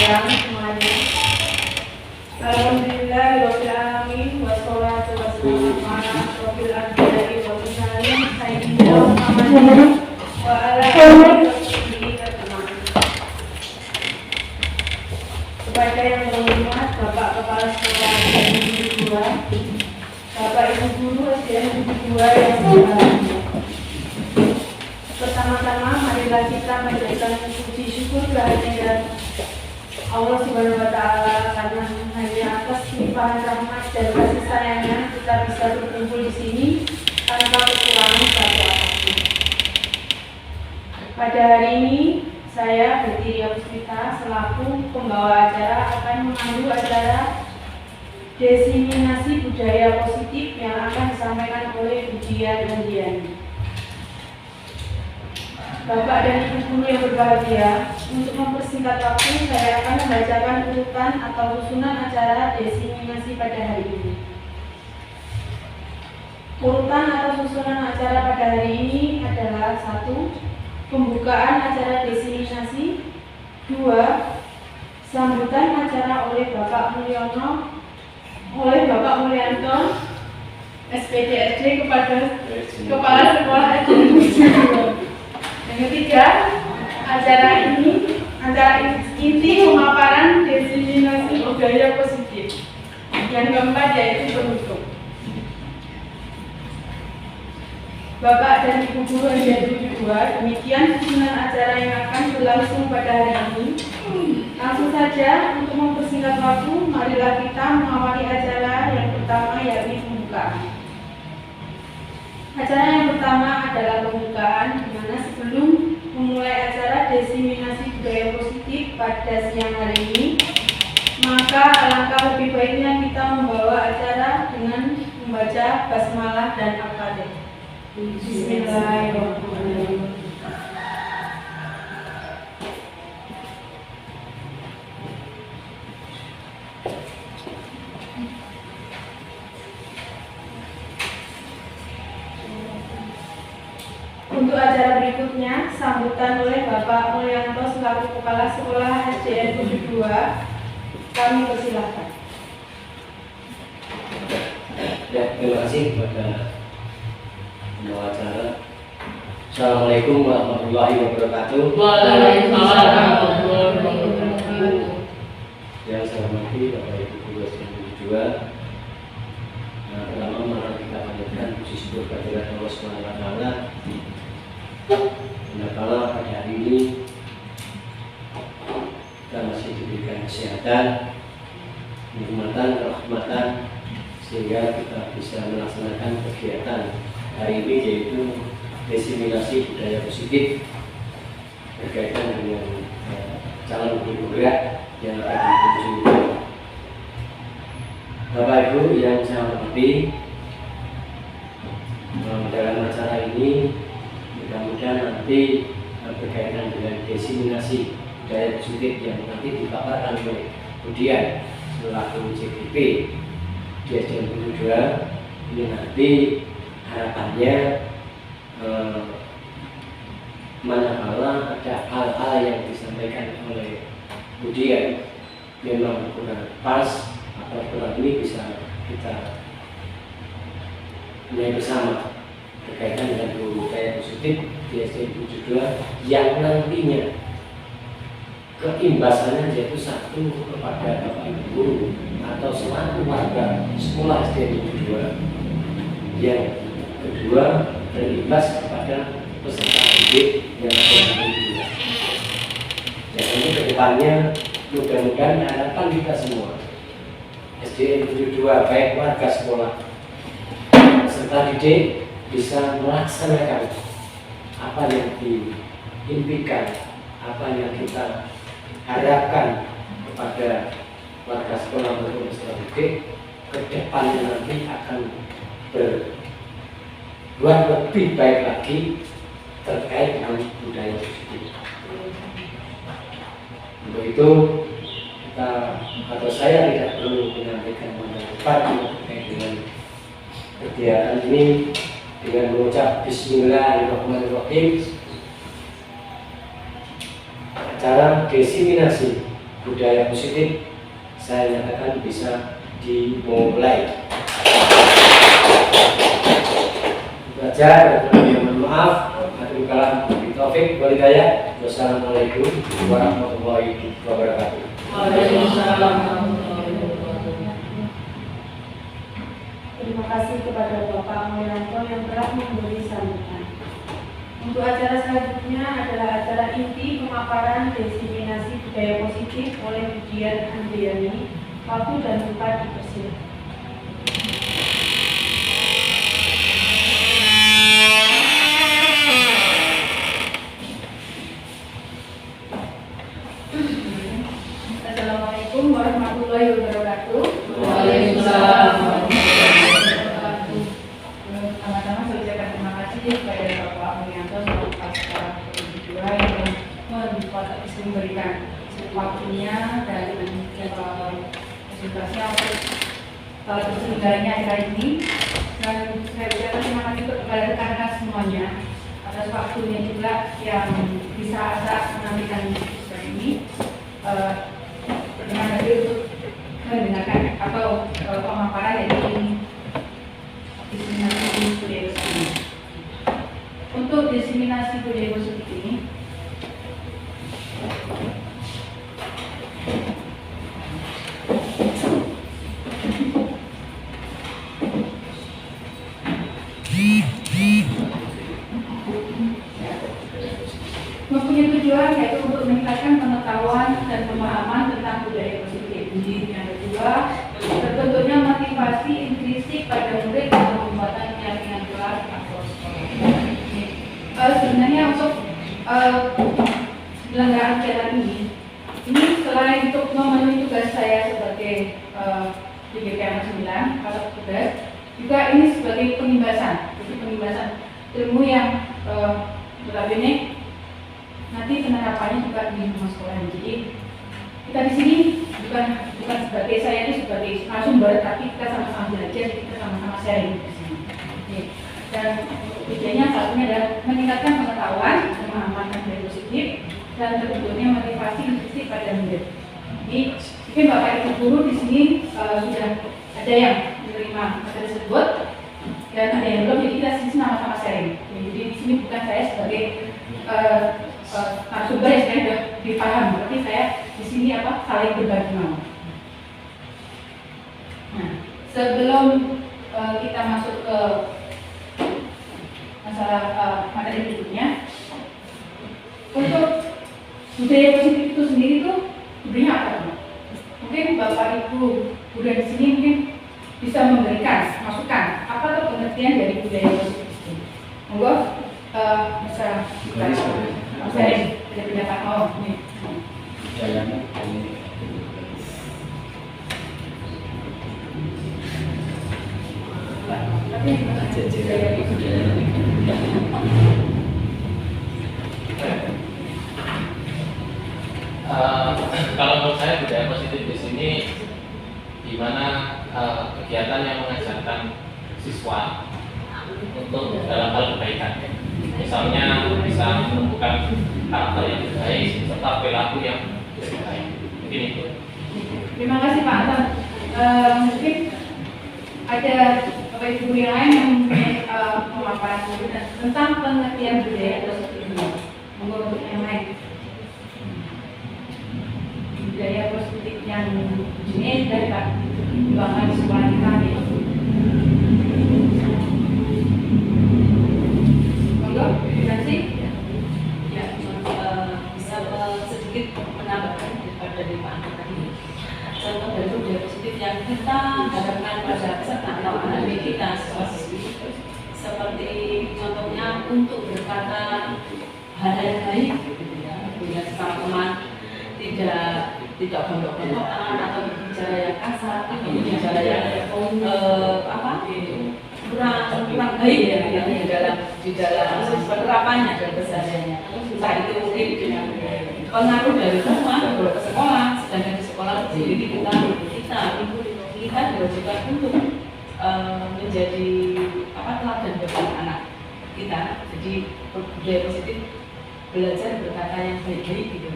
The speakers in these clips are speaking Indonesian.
siang semuanya. Alhamdulillahirobbilalamin wassalatu wassalamu ala asyrofil anbiya'i wal mursalin sayyidina Muhammadin wa ala alihi washabbihi ajmain. Kepada yang terhormat Bapak Kepala Sekolah SDN 2, Bapak Ibu Guru SDN 2 yang berbahagia. Pertama-tama marilah kita panjatkan puji syukur kehadiran Allah Subhanahu wa Ta'ala, karena hanya atas limpahan rahmat dan kasih sayangnya kita bisa berkumpul di sini tanpa kekurangan satu apapun. Pada hari ini saya Bertiria Puspita selaku pembawa acara akan memandu acara diseminasi budaya positif yang akan disampaikan oleh Bu Dian dan Diani. Bapak dan Ibu Guru yang berbahagia, untuk mempersingkat waktu saya akan membacakan urutan atau susunan acara diseminasi pada hari ini. Urutan atau susunan acara pada hari ini adalah 1. Pembukaan acara diseminasi. 2. Sambutan acara oleh Bapak Mulyanto SPD kepada Kepala Sekolah SD. Yang ketiga, acara inti pemaparan diseminasi budaya positif. Yang keempat yaitu penutup. Bapak dan Ibu Guru SDN 2, demikian susunan acara yang akan berlangsung pada hari ini. Langsung saja, untuk mempersingkat waktu, marilah kita mengawali acara yang pertama yakni pembukaan. Acara yang pertama adalah pembukaan, di mana sebelum memulai acara diseminasi budaya positif pada siang hari ini, maka alangkah lebih baiknya kita membawa acara dengan membaca basmalah dan al-fatihah. Bismillahirrahmanirrahim. Untuk acara berikutnya, sambutan oleh Bapak Mulyanto selaku Kepala Sekolah SDN 72, kami persilahkan. Ya, terima kasih kepada pembawa acara. Assalamualaikum warahmatullahi wabarakatuh. Waalaikumsalam warahmatullahi wabarakatuh. Yang saya hormati Bapak Ibu Guru SDN 72. Pertama, mari kita panjatkan puji syukur kehadirat Allah Subhanahu wa Ta'ala. Manakala pada hari ini kita masih diberikan kesehatan, kenikmatan, kerahmatan, sehingga kita bisa melaksanakan kegiatan hari ini, yaitu diseminasi budaya positif berkaitan dengan calon guru gerak yang akan dituju. Bapak Ibu yang saya hormati, dalam acara ini mudah-mudahan nanti berkaitan dengan diseminasi budaya positif yang nanti dipaparkan oleh Budian selaku CPP di SDN 72. Ini nanti harapannya manakala ada hal-hal yang disampaikan oleh Budian memang kurang pas atau kurang ini, bisa kita mulai bersama berkaitan dengan budaya positif di SDN 72 yang nantinya keimbasannya yaitu 1 kepada Bapak Ibu Guru atau selaku warga sekolah SDN 72, yang kedua berimbas kepada peserta didik yang ada di 72. Yang ini kedepannya mudah-mudahan harapan kita semua SDN 72 baik warga sekolah peserta didik bisa melaksanakan apa yang diimpikan, apa yang kita harapkan kepada warga sekolah maupun peserta didik. Ke depannya nanti akan berbuat lebih baik lagi terkait dengan budaya positif. Untuk itu kita atau saya tidak perlu menyampaikan banyak terkait dengan kegiatan ini dengan mengucap Bismillahirrahmanirrahim. Acara diseminasi budaya positif, saya nyatakan bisa dimulai. Belajar dan mohon maaf. Akhirul kalam, Taufik, walhidayah. Wassalamualaikum warahmatullahi wabarakatuh. Waalaikumsalam. Terima kasih kepada Bapak Wiranto yang telah memberi sambutan. Untuk acara selanjutnya adalah acara inti pemaparan diseminasi budaya positif oleh Budian Andriani. Waktu dan tempat dipersilakan. Assalamualaikum warahmatullahi wabarakatuh. Waalaikumsalam. Pertama-tama saya ucapkan terima kasih kepada Bapak Wiranto selaku Kepala Kedua yang memberikan waktunya dan presentasinya untuk terselenggaranya acara ini. Dan saya ucapkan terima kasih kepada rekan-rekan semuanya atas waktunya juga yang bisa mengambilkan diskusi ini. Terima kasih untuk mendengarkan atau pemaparan dari diseminasi budaya positif. Untuk diseminasi budaya positif ini, mempunyai tujuan yaitu untuk meningkatkan pengetahuan dan pemahaman tentang budaya positif. Yang kedua, terbentuknya motivasi intrinsik pada murid dalam pembuatan keyakinan kelas atau sekolah. Sebenarnya untuk penyelenggaraan kegiatan ini selain untuk memenuhi tugas saya sebagai DGPM 9 atau tugas, juga ini sebagai penimbasan, jadi penimbasan ilmu yang notabene nanti penerapannya juga di rumah sekolah. Jadi kita di sini bukan sebagai saya ini sebagai narasumber, tapi kita sama-sama belajar, kita sama-sama sharing di sini. Oke. Dan tujuannya satunya adalah meningkatkan pengetahuan, pemahaman budaya positif, dan terbentuknya motivasi intrinsik pada murid. Jadi mungkin Bapak Ibu guru di sini sudah ada yang menerima materi tersebut dan ada yang belum. Jadi kita di sini sama-sama sharing. Jadi di sini bukan saya sebagai narasumber yang saya sudah dipaham, tapi saya di sini saling berbagi mau. Nah, sebelum kita masuk ke masalah materi berikutnya, untuk budaya positif itu sendiri itu sebenarnya apa? Mungkin Bapak Ibu guru di sini mungkin bisa memberikan masukan apa tuh pengertian dari budaya positif itu. Monggo bisa saya ada pendapat nih. Kalau menurut saya budaya positif di sini di mana kegiatan yang mengajarkan siswa untuk dalam hal kebaikan. Misalnya bisa menumbuhkan karakter yang baik serta perilaku yang lebih baik. Mungkin itu. Terima kasih Pak Anton. Mungkin ada Bapak Ibu yang lain yang mempunyai pemaparan tentang pengertian budaya positif ini. Monggo untuk yang lain. Budaya positif yang jenis dari Pak Bangga di sekolah kita nih. Monggo, kasih. Ya, bisa sedikit menambahkan dari Pak Anton tadi. Contoh dari budaya positif yang kita harapkan pada peserta atau anak didik kita seperti contohnya untuk berkata hal yang baik, punya sikap teman, tidak gondok-gondokan atau berbicara yang kasar atau berbicara yang kurang baik ya di dalam penerapannya dan kesehariannya. Entah itu mungkin dengan pengaruh dari rumah ke sekolah, sedangkan di sekolah jadi kita diwajibkan untuk menjadi teladan bagi anak kita. Jadi budaya positif belajar berkata yang baik-baik gitu.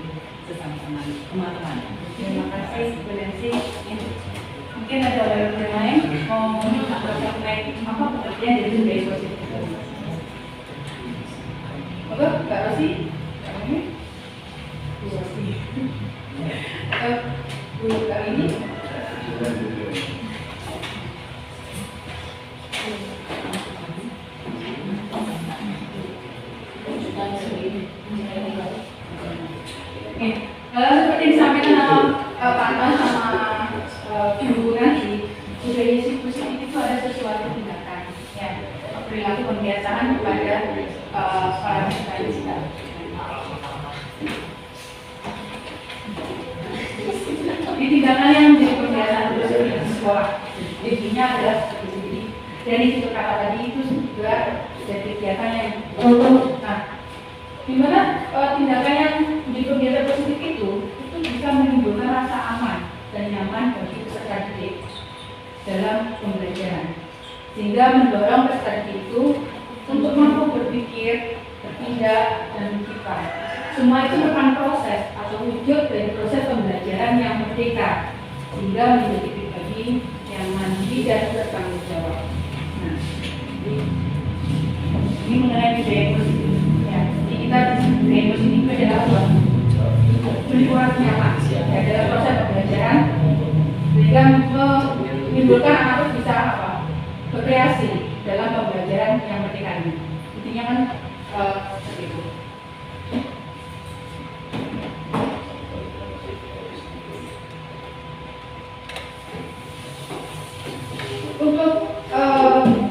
bersama teman-teman. Terima kasih Bu Nancy. Mungkin ada yang lain mau menyampaikan apa pengertian dari budaya positif? Oke, Kak Rosi. Bu Rosi. Bu Kak ini. Oke, seperti disampaikan dalam pantuan sama Bu nanti, budaya positif itu ada sesuatu tindakan, ya, perilaku pembiasaan kepada para peserta kita. Di tindakan yang menjadi pembiasaan terus di sekolah, intinya adalah seperti ini. Dari situ kata tadi itu juga dari kegiatan yang di mana tindakan yang menjadi kegiatan positif itu bisa menimbulkan rasa aman dan nyaman bagi peserta didik dalam pembelajaran, sehingga mendorong peserta didik itu untuk mampu berpikir, bertindak, dan berpikir. Semua itu merupakan proses atau wujud dari proses pembelajaran yang merdeka, sehingga menjadi pribadi yang mandiri dan bertanggung jawab. Nah, ini mengenai budaya positif. Ya, jadi kita budaya positif itu adalah lingkungan nyata, ya, dalam proses pembelajaran, sehingga menimbulkan anak itu bisa berkreasi dalam pembelajaran yang merdeka ini. Intinya kan seperti itu. Untuk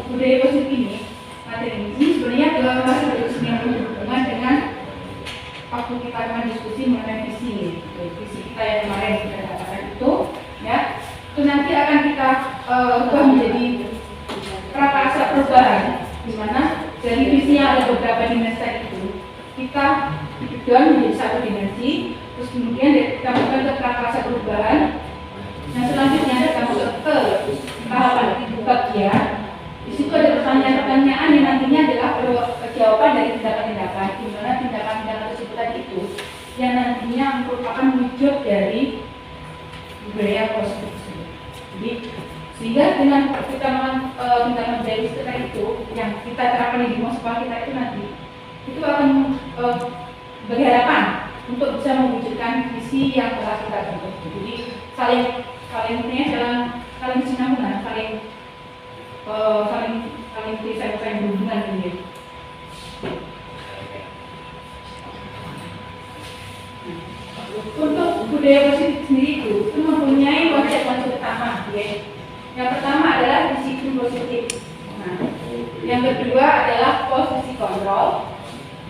budaya positif ini, materi ini sebenarnya masih berdiskusi yang berhubungan dengan waktu kita akan diskusi mengenai visi kita yang kemarin kita katakan itu, ya, itu nanti akan kita ubah menjadi prakarsa perubahan, di mana dari visi yang ada beberapa dimensi itu kita dibagi menjadi satu dimensi, terus kemudian kita masukkan ke prakarsa perubahan. Nah, selanjutnya kita masuk ke tahapan bagian. Di situ ada pertanyaan-pertanyaan yang nantinya adalah jawaban dari tindakan-tindakan, di mana tindakan-tindakan tersebut tadi itu yang nantinya merupakan wujud dari budaya positif tersebut. Jadi sehingga dengan kita tindakan budaya positif itu yang kita terapkan di sekolah kita itu nanti itu akan bagi harapan untuk bisa mewujudkan visi yang telah kita bentuk. Jadi saling bersinambungan, saling bisa berhubungan ini. Untuk budaya positif sendiri itu mempunyai konsep-konsep utama. Ya. Yang pertama adalah disiplin positif. Nah, yang kedua adalah posisi kontrol.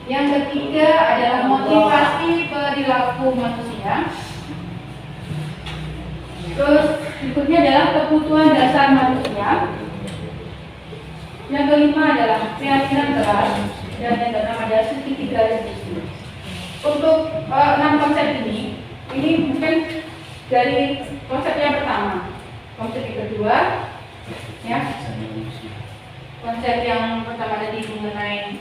Yang ketiga adalah motivasi perilaku manusia. Terus berikutnya adalah kebutuhan dasar manusia. Yang kelima adalah keyakinan keras, dan yang keenam adalah segitiga rezeki. Untuk 6 konsep ini mungkin dari konsep yang pertama, konsep yang kedua, ya, konsep yang pertama tadi mengenai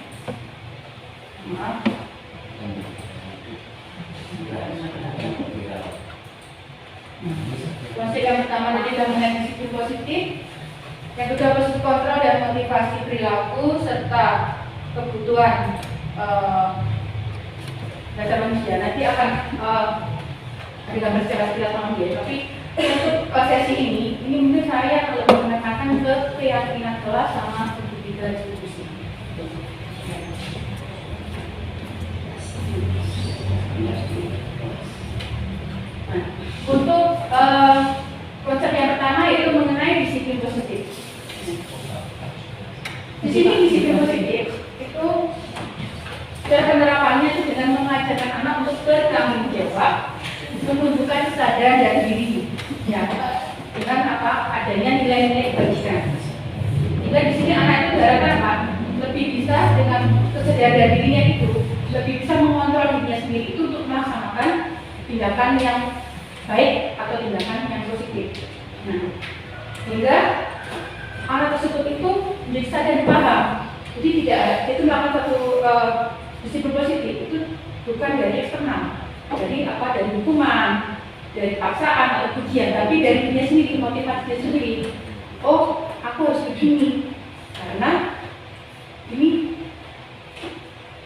konsep yang pertama tadi mengenai disiplin positif. Yang kedua posisi kontrol dan motivasi perilaku serta kebutuhan dasar manusia. Nanti akan digambar secara jelas sama dia. Tapi untuk sesi ini mungkin saya lebih menekankan ke keyakinan kelas sama segitiga distribusi. Nah, untuk konsep yang pertama yaitu mengenai disiplin positif. Di sini disiplin positif itu cara penerapannya itu dengan mengajarkan anak untuk bertanggung jawab, menunjukkan kesadaran dari diri, ya, dengan adanya nilai-nilai kebaikan. Jika di sini anak itu diharapkan lebih bisa dengan kesadaran dirinya itu lebih bisa mengontrol dirinya sendiri itu untuk melaksanakan tindakan yang baik atau tindakan yang positif. Nah, sehingga anak tersebut itu menjadi sadar dan paham. Jadi tidak itu melakukan satu disiplin positif itu bukan dari eksternal, dari hukuman, dari paksaan atau pujian, tapi dari dia sendiri, motivasi dia sendiri. Oh, aku harus begini karena ini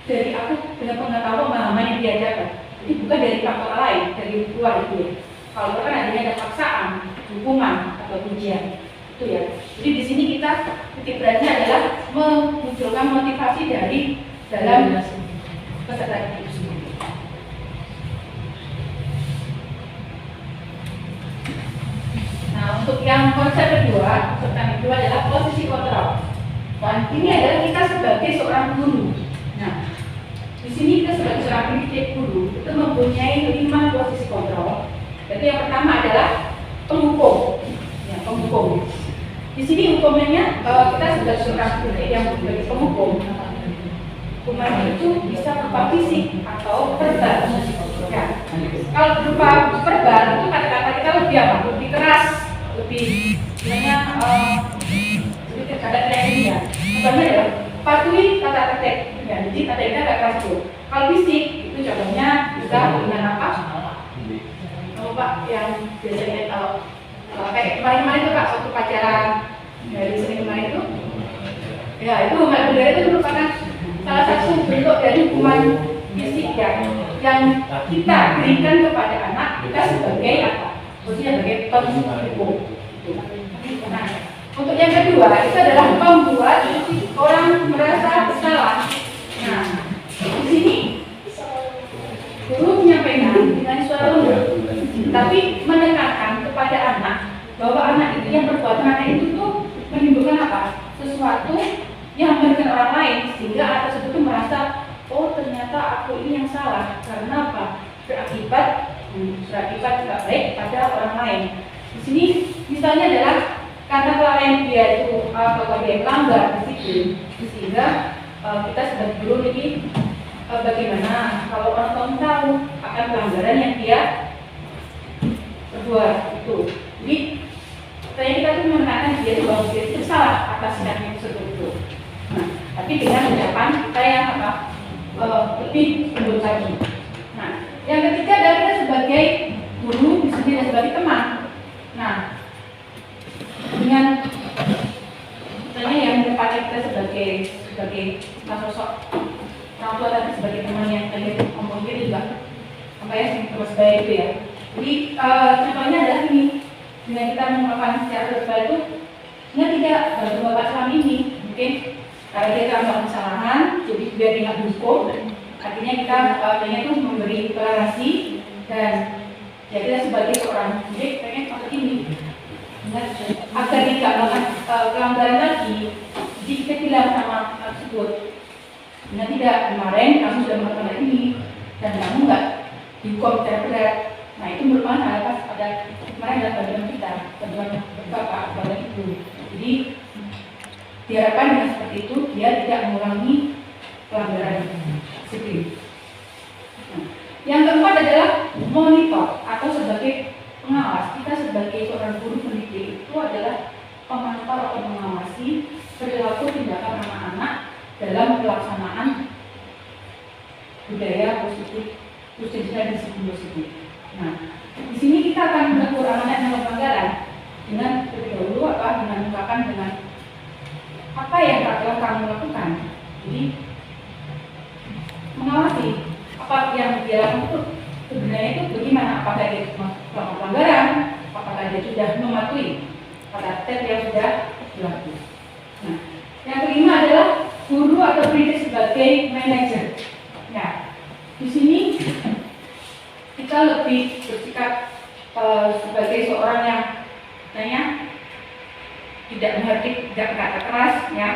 dari aku dengan pengetahuan pemahaman yang diajarkan. Jadi bukan dari faktor lain, dari luar itu ya. Kalau kan adanya ada paksaan, hukuman atau pujian, itu ya. Jadi di sini kita titik beratnya adalah memunculkan motivasi dari dalam peserta itu sendiri. Nah, untuk yang konsep kedua, adalah posisi kontrol. Dan ini adalah kita sebagai seorang guru. Nah, di sini kita sebagai seorang pendidik guru itu mempunyai 5 posisi kontrol. Jadi yang pertama adalah penghukum. Ya, penghukum. Di sini hukumannya kita sebagai seorang pendidik yang sebagai penghukum. Hukuman itu bisa berupa fisik atau verbal. Ya. Kalau berupa verbal itu kata-kata kita lebih apa? Lebih keras, lebih sebenarnya lebih terhadap ini ya. Contohnya adalah patuhi kata tertib. Ya, jadi kata kita agak keras tuh. Kalau fisik itu contohnya bisa dengan apa? Kalau Pak yang biasanya kalau kayak kemarin-kemarin itu Pak waktu pacaran dari Senin kemarin itu, ya itu hukuman budaya itu merupakan salah satu bentuk dari hukuman fisik ya, yang kita berikan kepada anak kita sebagai apa? Maksudnya sebagai penghukum. Nah, untuk yang kedua itu adalah membuat orang merasa bersalah. Nah, di sini guru menyampaikan dengan suara lembut, tapi menekankan kepada anak bahwa anak itu yang perbuatan anak itu tuh menimbulkan apa? Sesuatu yang merugikan orang lain, sehingga atas itu tuh merasa, oh ternyata aku ini yang salah karena apa? Berakibat nggak baik pada orang lain. Di sini misalnya adalah karena kelalaian dia itu bahwa dia melanggar disiplin, sehingga kita sebagai guru ini bagaimana kalau orang tua tahu akan pelanggaran yang dia perbuat itu. Jadi saya kita tuh menekankan dia itu bahwa dia itu salah atas sikapnya tersebut itu. Nah, tapi dengan ucapan kita yang apa lebih lembut lagi. Nah, yang ketiga adalah kita sebagai guru di sini dan sebagai teman. Nah, dengan misalnya yang depannya kita sebagai sosok orang tua tadi sebagai teman yang tadi ngomong gitu juga apa ya terus baik itu ya. Jadi contohnya adalah ini, dengan kita melakukan secara verbal itu dia tidak bapak selama ini mungkin karena dia telah melakukan kesalahan, jadi biar dia dihukum. Artinya kita pengen tuh memberi deklarasi dan ya kita sebagai seorang pendidik pengen seperti ini. Agar tidak melakukan pelanggaran lagi, jadi kita bilang sama tersebut, nah tidak, kemarin kamu sudah melakukan ini dan kamu nggak dihukum secara berat. Nah itu merupakan hal pas pada kemarin adalah bantuan kita, bantuan bapak, bantuan ibu. Jadi diharapkan dengan seperti itu dia tidak mengurangi pelanggaran disiplin. Nah, yang keempat adalah monitor atau sebagai pengawas. Kita sebagai seorang guru pendidik itu adalah pemantau atau mengawasi perilaku tindakan anak-anak dalam pelaksanaan budaya positif, khususnya disiplin positif. Nah, di sini kita akan menegur anak-anak yang pelanggaran dengan terlebih dahulu dengan mengungkapkan dengan apa yang telah kamu lakukan. Jadi mengawasi apa yang dia lakukan sebenarnya itu bagaimana, apakah dia melakukan pelanggaran, apakah dia sudah mematuhi pada tes yang sudah berlaku. Nah, yang kelima adalah guru atau pendidik sebagai manajer. Ya, di sini kita lebih bersikap sebagai seorang yang tidak menghardik, tidak berkata keras, ya,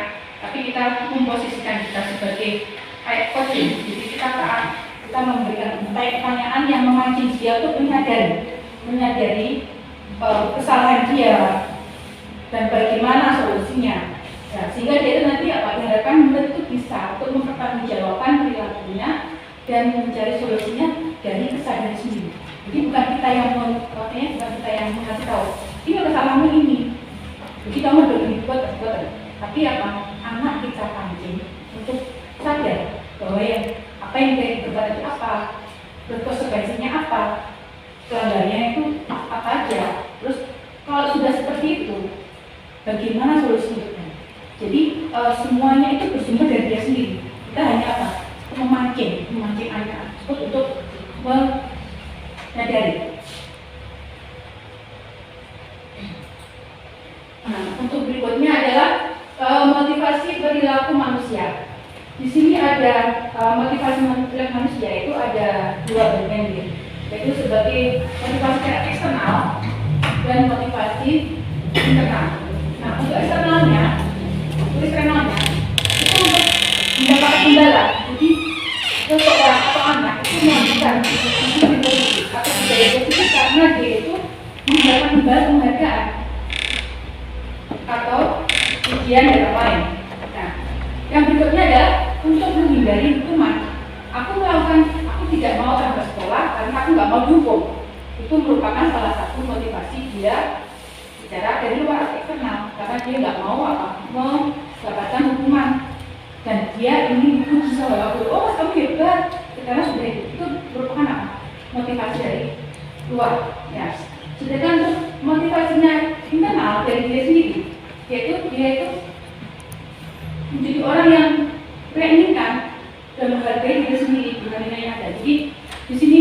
tapi kita memposisikan kita sebagai kayak coaching. Jadi kita memberikan pertanyaan yang memancing dia untuk menyadari kesalahan dia dan bagaimana solusinya. Ya, sehingga dia itu nanti diharapkan itu bisa untuk mempertanggungjawabkan perilakunya dan mencari solusinya dari kesadaran sendiri. Jadi bukan kita yang mengasih tahu, ini kesalahanmu ini, jadi kamu berbuat, tapi anak kita pancing untuk sadar bahwa apa yang dia berbuat itu apa, berkonsekuensinya apa, pelanggarannya itu apa aja. Terus kalau sudah seperti itu, bagaimana solusinya? Jadi semuanya itu bersumber dari dia sendiri. Kita hanya apa? Memancing anak untuk menyadari. Nah, untuk berikutnya adalah motivasi perilaku manusia. Di sini ada motivasi perilaku manusia itu ada dua bagian, yaitu sebagai motivasi secara eksternal dan motivasi internal. Nah, untuk eksternalnya itu untuk mendapatkan imbalan. Jadi seseorang atau anak itu melakukan aktivitas positif atau budaya positif karena dia itu mendapatkan imbalan penghargaan atau ujian dan lain. Nah, yang berikutnya adalah untuk menghindari hukuman. Aku tidak mau tambah sekolah karena aku nggak mau dihukum. Itu merupakan salah satu motivasi dia secara dari luar eksternal, karena dia nggak mau mendapatkan hukuman dan dia ingin dipuji sama aku. Oh, kamu hebat, karena sudah itu merupakan apa? Motivasi dari luar. Ya. Sedangkan untuk motivasinya internal dari dia sendiri, yaitu dia itu menjadi orang yang menginginkan dan menghargai diri sendiri dengan nilai yang ada. Jadi di sini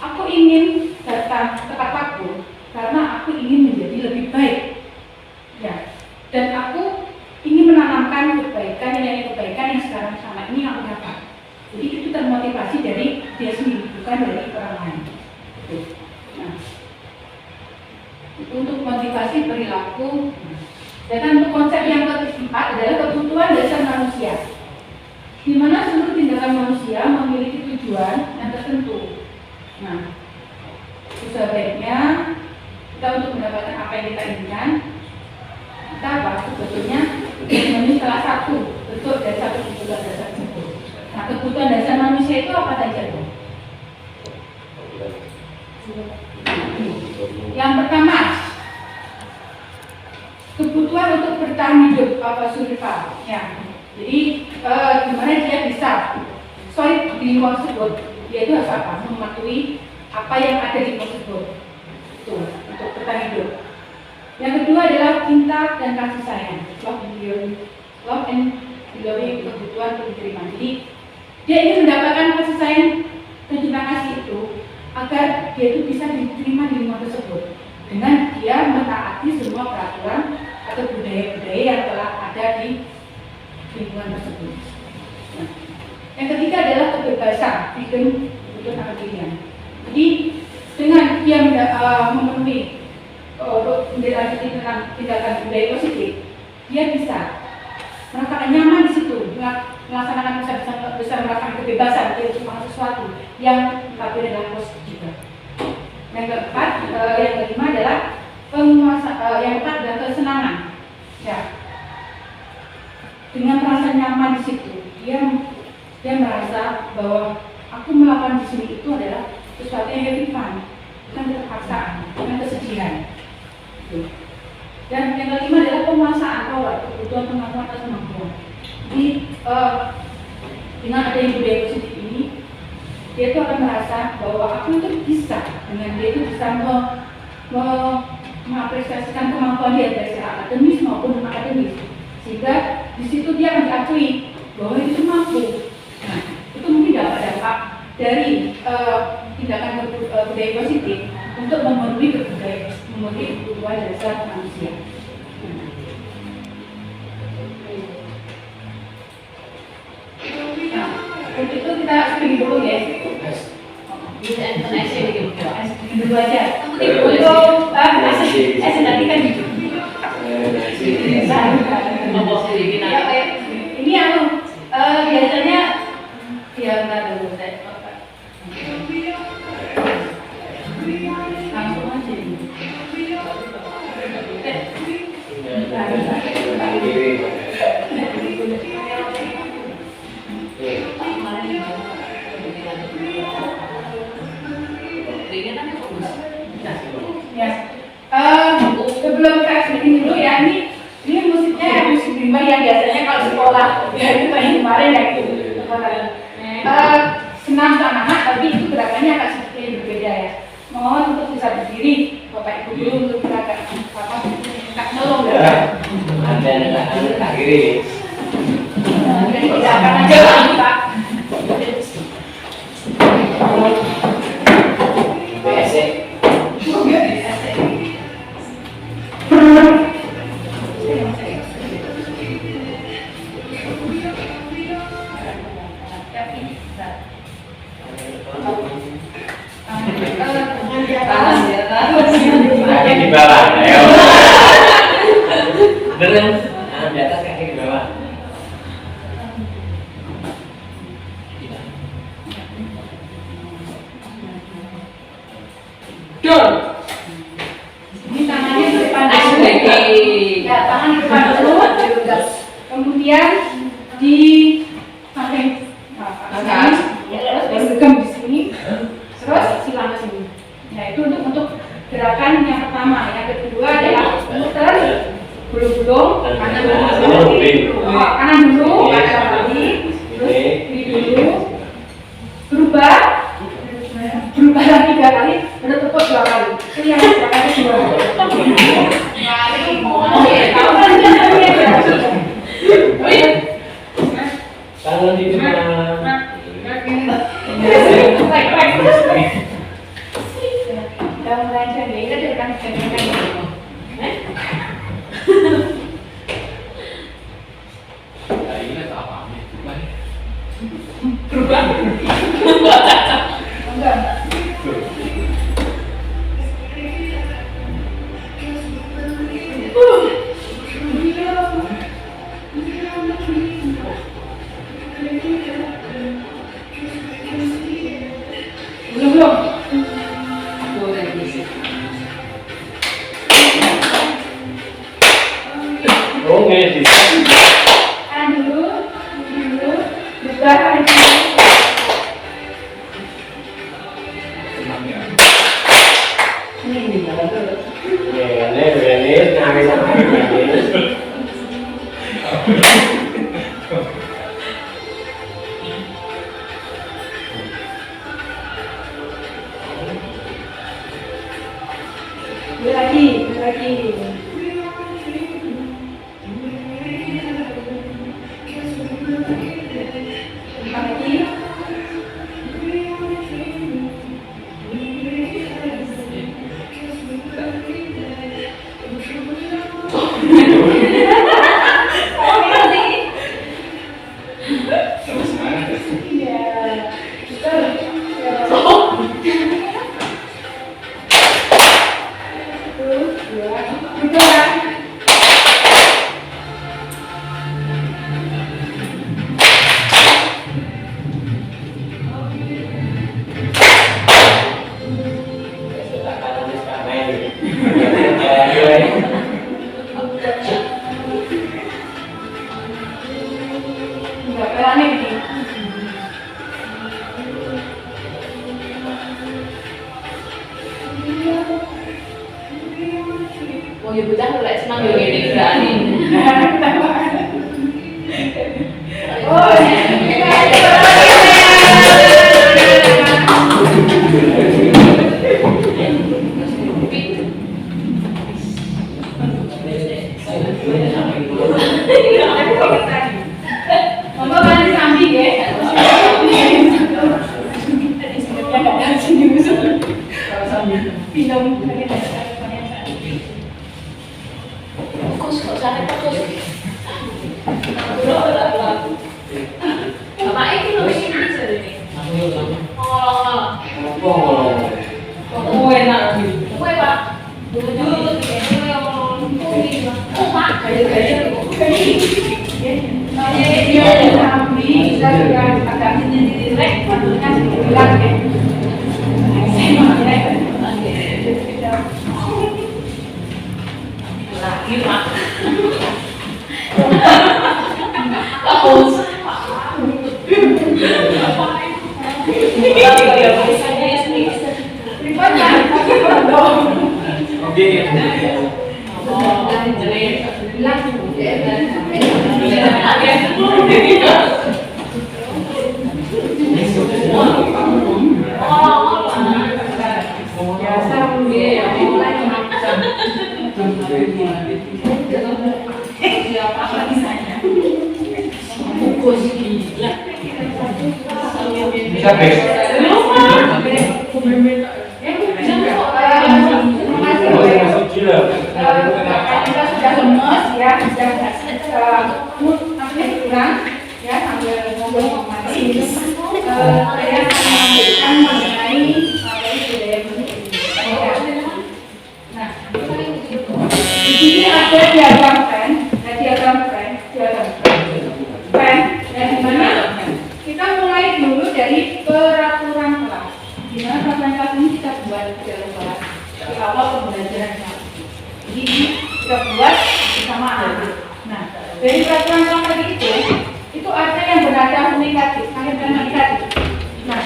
aku ingin datang tepat waktu karena aku ingin menjadi lebih baik, ya. Dan aku ingin menanamkan kebaikan, nilai kebaikan yang sekarang sama ini aku dapat. Jadi itu termotivasi dari dia sendiri, bukan dari orang lain. Nah, itu untuk motivasi perilaku. Dan untuk konsep yang keempat adalah kebutuhan dasar manusia, di mana seluruh tindakan manusia memiliki tujuan yang tertentu. Nah, sebaiknya kita untuk mendapatkan apa yang kita inginkan, kita apa? Sebetulnya memenuhi salah satu bentuk dari satu kebutuhan dasar tersebut. Nah, kebutuhan dasar manusia itu apa saja? Yang pertama, kebutuhan untuk bertahan hidup atau survival. Ya. Jadi gimana dia bisa solid di lingkungan tersebut, dia itu harus apa? Mematuhi apa yang ada di lingkungan tersebut. Itu untuk bertahan hidup. Yang kedua adalah cinta dan kasih sayang. Love and belonging, kebutuhan untuk diterima. Jadi dia ingin mendapatkan kasih sayang dan cinta kasih itu agar dia itu bisa diterima di lingkungan tersebut dengan dia mentaati semua peraturan atau budaya-budaya yang telah ada di lingkungan tersebut. Nah, yang ketiga adalah kebebasan, freedom untuk pilihan. Jadi dengan dia memenuhi mendilanjuti tentang tindakan budaya positif, dia bisa merasakan nyaman di situ, melaksanakan bisa merasakan kebebasan dia untuk melakukan sesuatu yang tapi adalah positif juga. Yang keempat, yang kelima adalah yang keempat adalah kesenangan. Ya, dengan merasa nyaman di situ, dia merasa bahwa aku melakukan di sini itu adalah sesuatu yang happy fun, bukan terpaksaan, bukan kesedihan. Dan yang kelima adalah penguasaan power, kebutuhan pengakuan atas kemampuan. Jadi dengan adanya budaya positif ini, dia itu akan merasa bahwa aku itu bisa, dengan dia itu bisa mengapresiasikan kemampuan dia dari secara akademis maupun non akademis, sehingga di situ dia akan diakui bahwa itu mampu. Nah, itu mungkin dampak dari tindakan budaya positif untuk memenuhi kebutuhan dasar manusia. Nah, untuk itu kita screen dulu ya. Bisa bikin Dulu aja. Untuk nanti kan gitu. Ini biasanya ya enggak dulu saya langsung aja. Sebelum kita bikin dulu ya, ini musiknya musik bimba yang biasanya kalau sekolah ya itu kayak kemarin ya gitu senam sama anak, tapi itu gerakan Suaranya agak sedikit berbeda ya. Mohon untuk bisa berdiri, Bapak Ibu guru untuk kita agak tolong ya. Ada kiri. Tidak akan aja Pak. BSC. Kaki di bawah, ayo. Bener, di atas kaki di bawah. Dol. Ini tangannya di depan dulu. Ya, tangan di depan dulu. Kemudian di samping atas. Terus bergem di sini. Terus silang ke sini. Nah, itu untuk gerakan yang pertama. Yang kedua adalah muter gulung-gulung kanan dulu. Kanan dulu, kanan balik. Terus kiri dulu. Berubah lagi 2 kali, bertepuk 2 kali. Itu yang gerakannya 2. Tahu kan Tangan di depan. Udah mulai jadi, kita akan gerakan. Ini apa? Berubah. Enggak. Belum. Oh, ngedit. Kanan dulu, berubah kanan dulu. Ini, nyari sama ini. Lagi. Lagi. Oh ya bocah lek senang yo ngene gerane. Oh, Mama balik samping ya. Film Fokus kok sampe fokus. Bapak iki lho iki jarene. Oh. Oh enak iki. Kowe Pak. Dulu iki yang Pak gaya-gaya kok. dia samping, kita juga agak direct, bentuknya sedikit bulat ya. Lagi Pak. Fokus. Oh, Bisa bes. Oh, yang masih gila. Kita sudah lemes ya, sudah kurang ya sambil ngomong mati. Saya akan mengajarkan mengenai budaya musik. Nah, di sini ada diagram pen, dan di mana kita mulai dulu dari peraturan kelas. Di mana peraturan kelas ini kita buat di dalam kelas di awal pembelajaran. Jadi ini kita buat bersama anak. Nah, dari peraturan kelas tadi itu ada yang bernada negatif, kalimat negatif. Nah,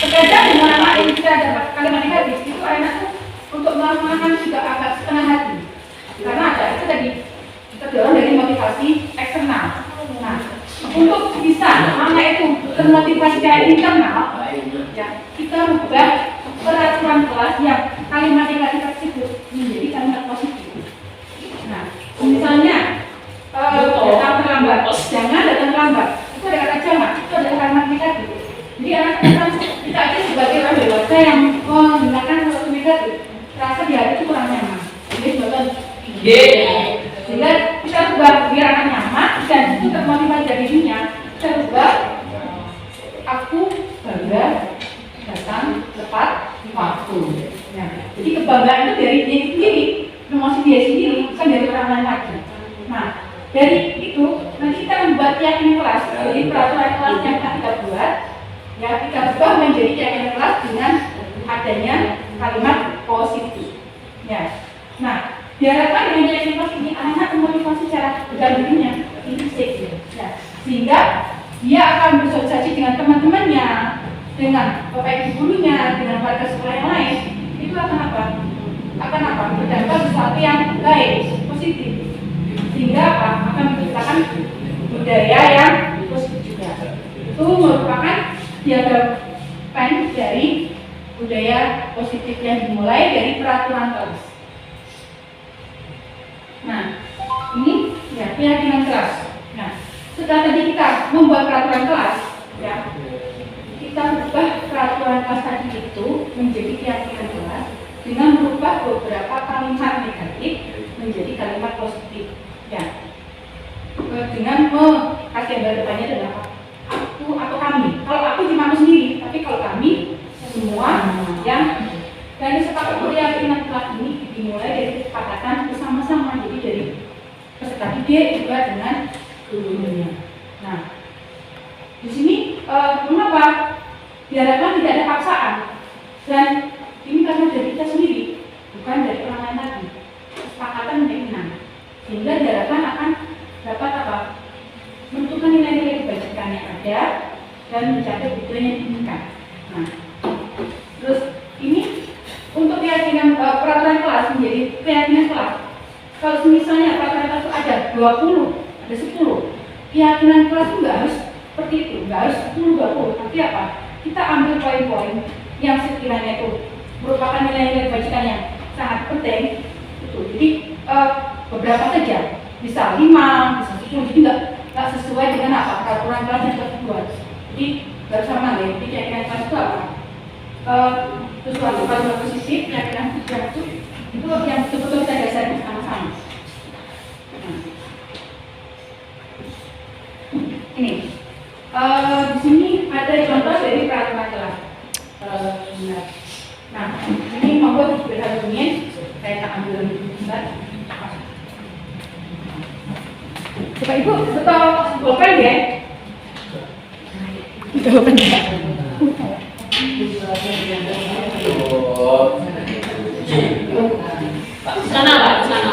terkadang di mana ini kita dapat kalimat negatif itu anak untuk melakukan juga agak setengah hati. Karena ada itu tadi kita dorong dari motivasi eksternal. Nah, untuk bisa anak itu termotivasi dari internal, ya kita ubah peraturan kelas yang kalimat negatif tersebut menjadi kalimat positif. Nah, misalnya datang terlambat, jangan datang terlambat. Itu ada kata jangan, itu ada kalimat negatif. Jadi anak-anak kita itu sebagai orang dewasa yang menggunakan sesuatu negatif, rasa di hati itu kurang nyaman. Jadi sebetulnya sehingga kita ubah biar anak nyaman dan itu termotivasi dari dirinya. Kita ubah aku bangga datang tepat waktu. Nah, jadi kebanggaan itu dari diri sendiri, emosi dia sendiri, bukan dari orang lain lagi. Nah, dari itu nanti kita membuat keyakinan kelas. Jadi peraturan kelas yang kita buat, ya kita ubah menjadi keyakinan kelas dengan adanya kalimat positif. Ya, nah diharapkan dengan keyakinan kelas ini anak-anak memotivasi cara bergaul dirinya fisik, ya, sehingga dia akan bersosialisasi dengan teman-temannya, dengan bapak ibu gurunya, dengan warga sekolah yang lain. Itu akan apa? Berdampak sesuatu yang baik, positif. Sehingga apa? Akan menciptakan budaya yang positif juga. Itu merupakan diagram pen dari budaya positif yang dimulai dari peraturan kelas. Nah, ini ya keyakinan kelas. Nah, setelah tadi kita membuat peraturan kelas, ya kita ubah peraturan kelas tadi itu menjadi keyakinan kelas dengan merubah beberapa kalimat negatif menjadi kalimat positif. Ya, dengan kasih gambar depannya adalah aku atau kami. Kalau aku cuma aku sendiri, tapi kalau kami semua yang dari sepakat keyakinan kelas ini dimulai dari kesepakatan bersama-sama. Jadi dari peserta didik juga dengan gurunya. Nah, di sini mengapa diharapkan tidak ada paksaan dan ini karena dari kita sendiri, bukan dari orang lain lagi. Kesepakatan menjadi enam. Sehingga diharapkan akan dapat apa? Menentukan nilai-nilai kebajikan yang ada dan mencapai tujuan yang diinginkan. Nah, terus ini untuk keyakinan peraturan kelas menjadi keyakinan kelas. Kalau misalnya peraturan kelas itu ada 20, ada 10, keyakinan kelas itu nggak harus seperti itu, nggak harus 10-20, tapi apa? Kita ambil poin-poin yang sekiranya itu merupakan nilai-nilai kebajikan yang sangat penting itu. Jadi beberapa saja, bisa 5, bisa 10, jadi nggak sesuai dengan apa peraturan kelas yang terbuat. Jadi nggak sama deh. Jadi keyakinan kelas itu apa? Sesuatu kalimat positif, keyakinan itu yang betul-betul kita dasarkan sama-sama. Ini di sini ada contoh dari peraturan kelas. Nah, ini membuat berbeda bunyi. Saya tak ambil lebih besar. Bapak Ibu, betul bolpen ya? Bolpen ya? Sana Pak, sana.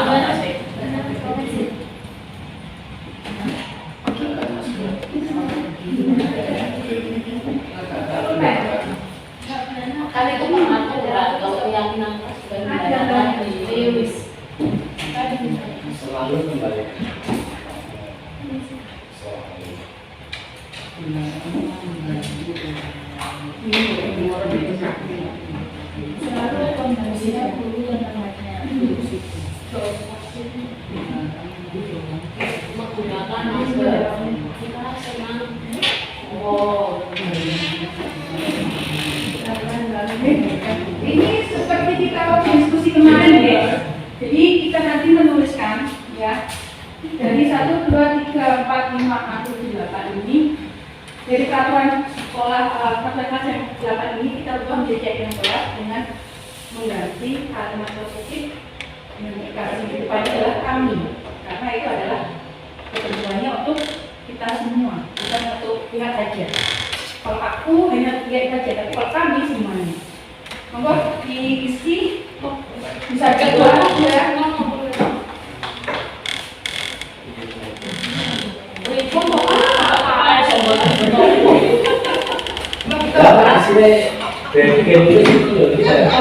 Kali itu mengatur kalau keyakinan sudah Lewis. Selalu kembali. Selalu kondisinya dulu dan tempatnya. Menggunakan masker. Kita senang. Oh. depannya adalah kami, karena itu adalah ketentuannya untuk kita semua, bukan untuk pihak aja. Kalau aku hanya pihak aja, tapi kalau kami semuanya. Monggo diisi, bisa kedua ya. Hasilnya dari game itu bisa.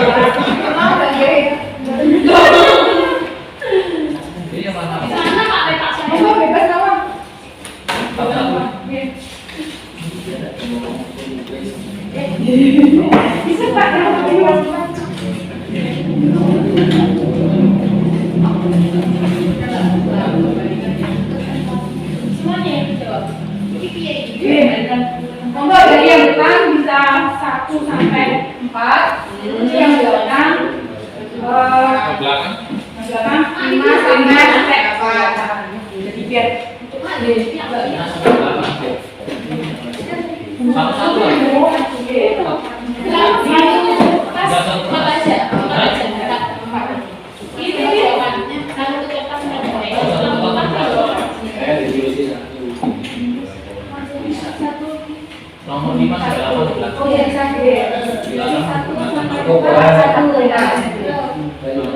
Ini yang mana? Monggo bebas kawan. Bisa Pak, Semuanya yang dijawab. monggo dari yang depan bisa 1 sampai 4, yang belakang Ke belakang. 5 sampai 8. Jadi biar Satu-satu. Nomor 5 sudah apa di belakang?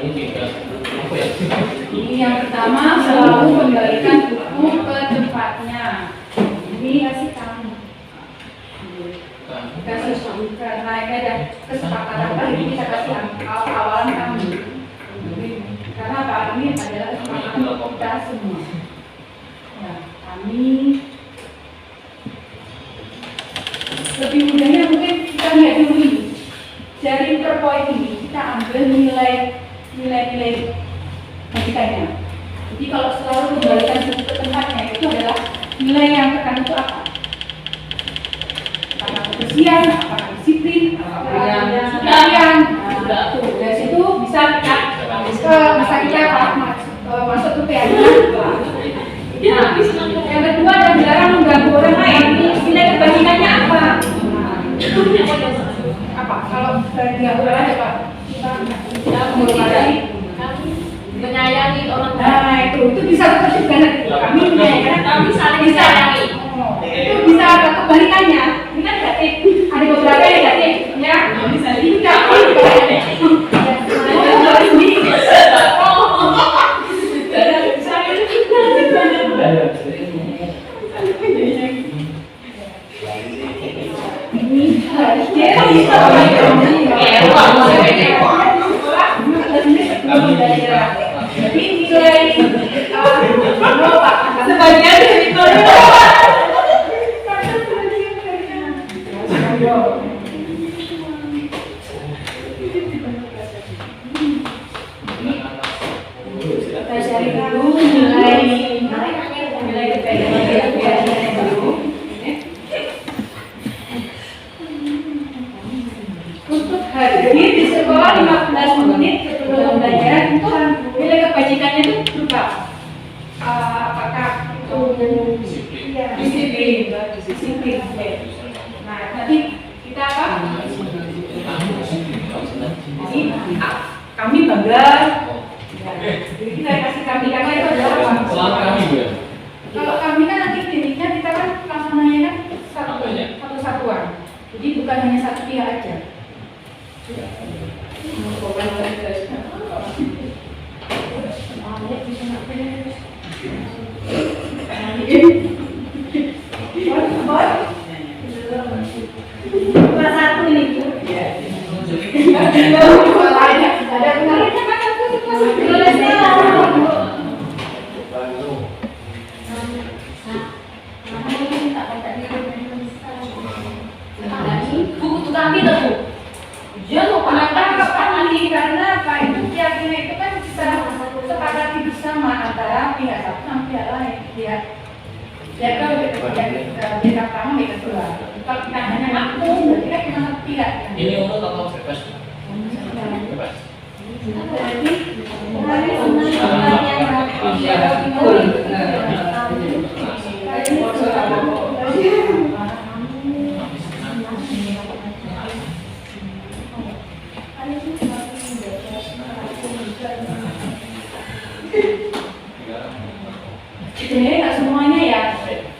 Ini 3. Apa ya? Ini yang pertama, selalu kembalikan buku ke tempatnya. Ini kasih kamu. Kasih karena ini ada kesepakatan kali ini kita kasih awalan kami. Karena apa, ini adalah kesepakatan kita semua. Ya, kami lebih mudahnya mungkin kita lihat dulu ini. Dari interpoint ini kita ambil nilai majikannya. Jadi kalau selalu kembalikan buku ke tempatnya itu adalah nilai yang tekan itu apa? Apakah kebersihan, apakah disiplin, apakah kemudian dari situ bisa kita masuk ke PN. Nah, yang kedua adalah dilarang mengganggu orang lain. Nilai kebaikannya apa? Apa? Kalau dari ganggu orang lain apa? Kita menyayangi orang lain. Nah itu bisa seperti kami menyayangi, kami saling menyayangi. Itu bisa ada kebalikannya. Ini kan negatif. Ada beberapa yang negatif, ya. Bisa tidak. Jadi nilai sebagian dari itu kita cari dulu nilai kebaikan dulu. Untuk hadir di sekolah 15 menit sebelum pembelajaran itu nilai kebajikannya itu berupa apakah itu disiplin. Nah nanti kita apa? Jadi kami bangga. Jadi kita kasih kami karena itu adalah apa? Selamat kami ya. Kalau kami kan nanti kliniknya kita kan laksananya kan satu satuan. Jadi bukan hanya satu pihak aja. Kelas 1 ini Bu. Ada penarinya kan aku kelas 1. Buku itu kami tuh. Dia mau nanti karena apa itu keyakinan itu kan bisa sepakati bersama antara pihak satu sama pihak lain. Dia kalau pihak pertama pihak kedua. Kalau kita hanya aku berarti kan cuma satu pihak. Ini untuk total bebas. Bebas. Sebenarnya nggak semuanya ya.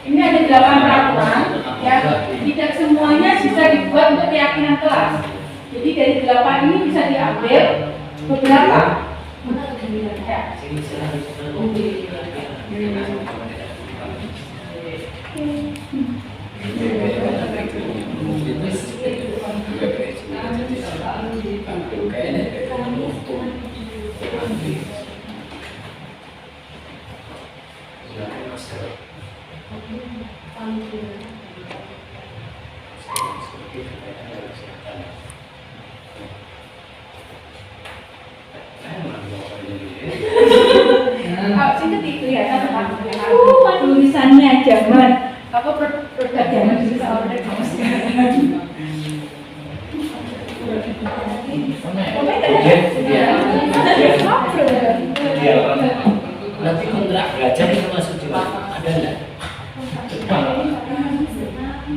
Ini ada 8 peraturan, ya. Tidak semuanya bisa dibuat untuk keyakinan kelas. Jadi dari 8 ini bisa diambil beberapa. Ya. Kalau sini kelihatan tulisannya zaman apa produk zaman dulu sama produk kamu sekarang. Nanti kontrak belajar itu masuk juga ada nggak?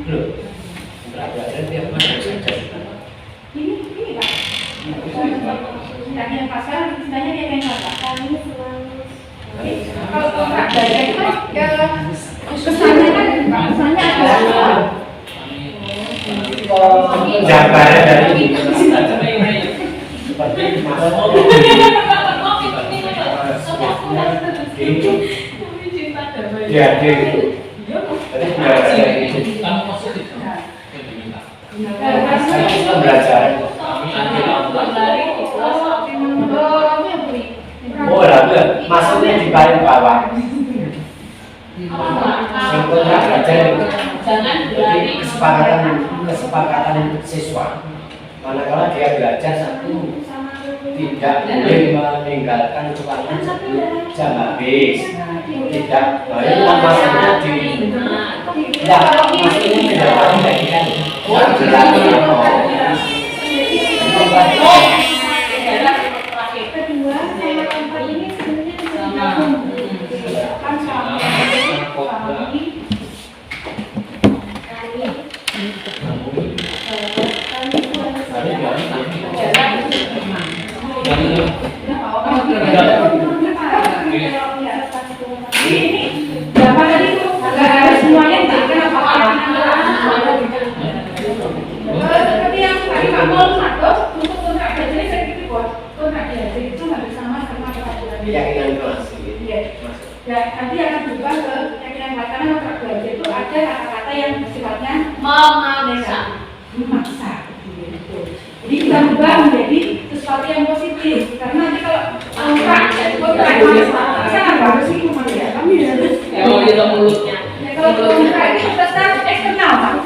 Belum. Kontrak belajar tiap mana saja. Ini Pak. Yang pasar istilahnya dia yang apa? Kalau kontrak belajar itu kesannya kan kesannya adalah Jabaran dari ya itu. Kami positif. Kita belajar. Oh, lah, maksudnya di paling bawah. Yang kontrak belajar jadi kesepakatan siswa. Manakala dia belajar satu tidak boleh meninggalkan ruangan sebelum jam habis. Tidak, itu maksudnya di tidak maksudnya tidak boleh kan? kedua sama tempat ini sebenarnya kan sama berapa tadi tuh nggak ada semuanya nggak kenapa seperti yang tadi Pak Mol satu untuk kontrak belajar saya gitu buat kontrak belajar itu hampir sama peraturan Keyakinan kelas. Iya. Ya, nanti akan berubah ke keyakinan kelas karena kontrak belajar itu ada kata-kata yang sifatnya memaksa. Jadi kita ubah menjadi sesuatu yang positif karena nanti kalau kontrak bisa nggak bagus sih ya kami harus Itu mulutnya. ya kalau kontrak itu tetap eksternal Pak.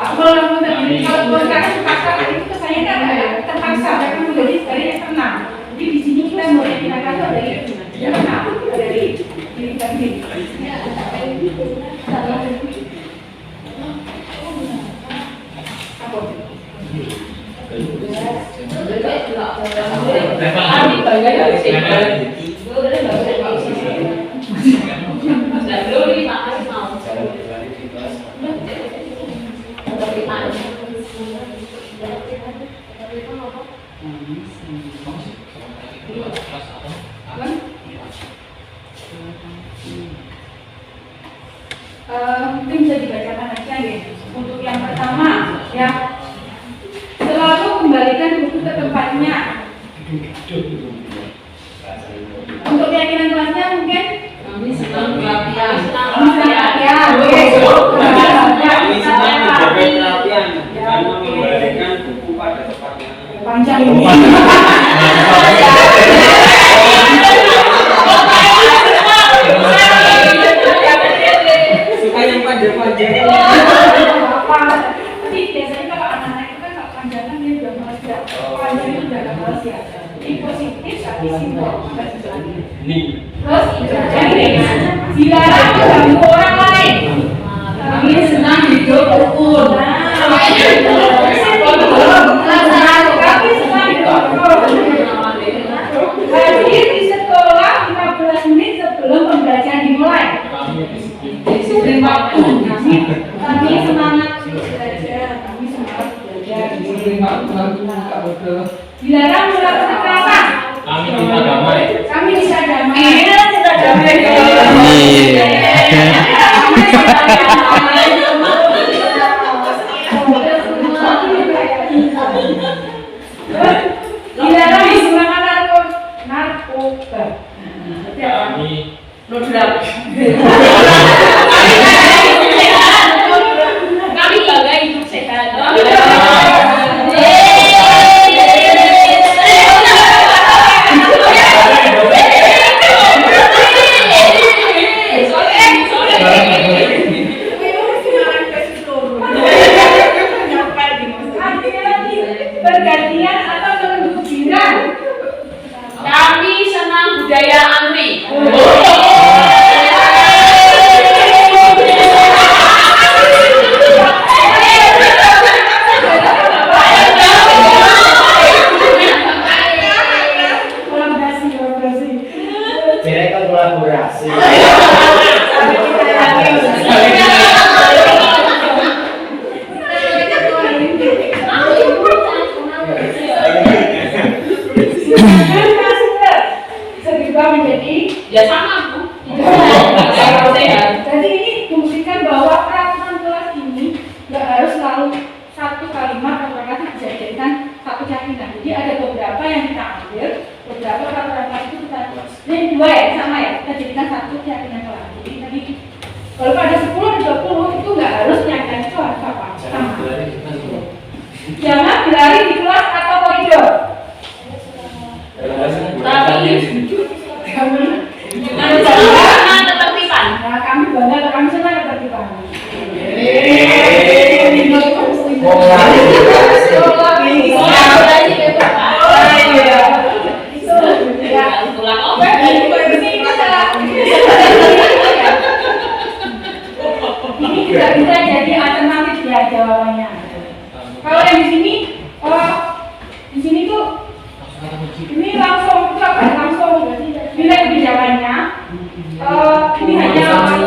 Kalau kontrak terpaksa itu kesannya kan terpaksa tapi menjadi dari eksternal. Jadi di sini kita mulai gunakan dari eksternal dari diri kita sendiri. Mungkin bisa dibacakan aja ya. Untuk yang pertama, ya selalu kembalikan buku ke tempatnya. Untuk keyakinan kelasnya mungkin Kami sedang pelatihan. Dan mengembalikan buku pada tempatnya. Panjang ini. Suka yang panjang-panjang. Tapi biasanya kalau anak-anak itu kan kalau panjangan dia udah malas ya. Panjang itu udah malas ya. Ini positif tapi simbol. Terus dilarang mengganggu orang lain. Kami senang hidup rukun. Kami senang hidup rukun. Hadir di sekolah 15 menit sebelum pembelajaran dimulai. Disiplin waktu. Kami semangat belajar. Kami semangat belajar. Enggak bodoh. Dilarang melakukan kekerasan. Kami kita damai. Kami bisa damai. Iya, kita damai. Dilarang menggunakan narkoba. Kami Kami bangga hidup sehat. Bergantian atau menunggu giliran. Kami senang budaya antri. Kolaborasi. Mereka kolaborasi. Bisa berubah menjadi Ya sama Bu. jadi ini membuktikan bahwa peraturan kelas ini nggak harus selalu satu kalimat atau kata dijadikan satu keyakinan. Jadi ada beberapa yang kita ambil, beberapa peraturan kelas itu kita ini dua ya sama ya kita jadikan satu keyakinan kelas. Jadi tadi kalau ada 10 ada 20 itu nggak harus keyakinan itu harus apa sama. Jangan berlari di kelas atau koridor. Nah, kami bangga atau kami senang ketertiban. Ini tidak bisa jadi alternatif ya jawabannya. Kalau yang di sini tuh ini langsung nilai kebijakannya. Ini hanya kalau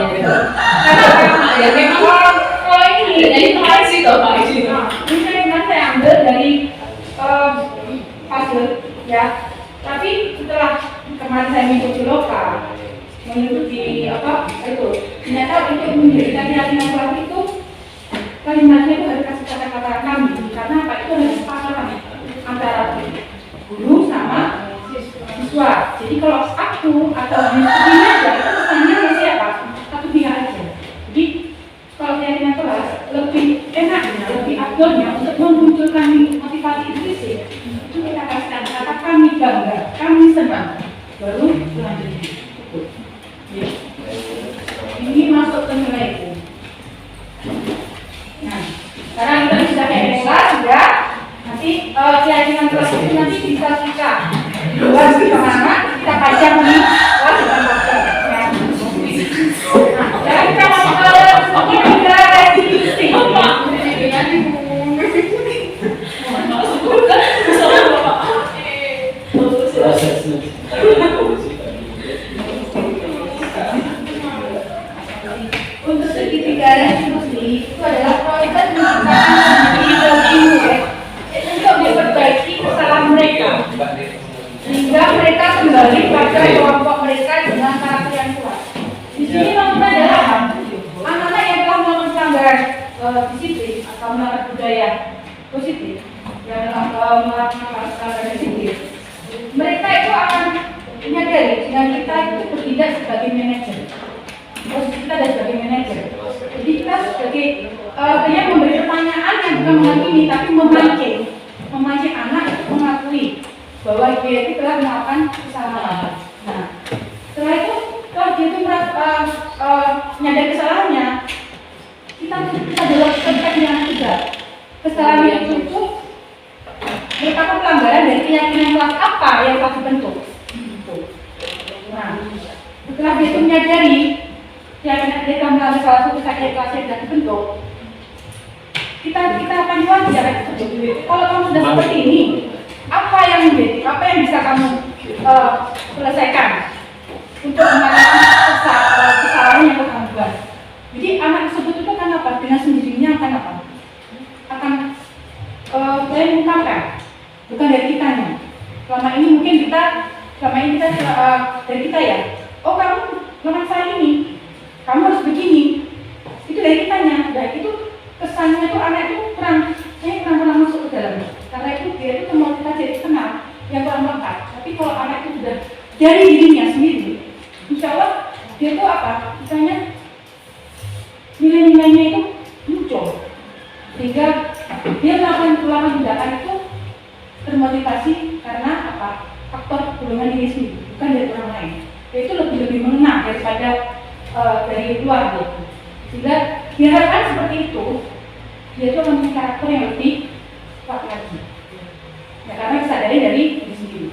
ini ini saya ambil dari hasil ya. Tapi setelah kemarin saya mengikuti lokal, mengikuti apa itu, ternyata untuk menjadikan keyakinan kelas itu kalimatnya itu harus kasih kata-kata kami karena apa itu ada kesepakatan antara guru sama siswa. Jadi kalau aku atau ini aja itu pesannya ke siapa? Satu pihak aja. Jadi kalau keyakinan kelas lebih enak, lebih afdolnya untuk memunculkan motivasi intrinsik. Itu kita kasihkan kata kami bangga, kami senang. Baru selanjutnya. Ya. Ini masuk ke nilai itu. Nah, sekarang kita sudah kayak kelas sudah. Nanti keyakinan kelas itu nanti bisa kita buat kemana kita pajang di kelas depan pakai. Nah, kita masuk ke tiga restitusi. Untuk segitiga restitusi itu adalah proses menciptakan ilmu untuk memperbaiki kesalahan mereka sehingga mereka kembali pada kelompok mereka dengan karakter yang kuat. Di sini maksudnya adalah anak-anak yang telah melakukan pelanggaran disiplin atau melanggar budaya positif yang melakukan pelanggaran disiplin, mereka itu akan menyadari dengan kita itu bertindak sebagai manajer. Posisi kita adalah sebagai manajer. Jadi kita sebagai hanya memberi pertanyaan yang bukan menghakimi tapi memancing anak untuk mengakui bahwa dia itu telah melakukan kesalahan. Nah, setelah itu kalau dia itu menyadari kesalahannya, kita adalah konteks yang juga kesalahan itu merupakan pelanggaran dari keyakinan kelas apa yang telah dibentuk. Nah, setelah dia itu menyadari keyakinan dia telah melanggar salah satu keyakinan kelas yang telah dibentuk, kita akan jual dia kalau kamu sudah seperti ini, apa yang bisa kamu selesaikan untuk mengatasi kesalahan yang kamu buat. Jadi anak tersebut itu akan apa? Dengan sendirinya akan apa? Akan saya mengungkapkan bukan dari kitanya. Selama ini kita dari kita ya, oh kamu lawan saya ini, kamu harus begini, itu dari kitanya. Dan itu kesannya itu anak itu kurang pernah masuk ke dalamnya, karena itu dia itu mau kita jadi kenal yang kurang lengkap. Tapi kalau anak itu sudah dari dirinya sendiri, insya Allah dia itu apa? Misalnya nilai-nilainya itu muncul, sehingga dia melakukan tindakan itu termotivasi karena apa? Faktor golongan diri sendiri, bukan dari orang lain. Itu lebih mengena daripada dari luar gitu. Sehingga diharapkan seperti itu, dia itu memiliki karakter yang lebih kuat lagi. Ya, karena disadari dari diri sendiri.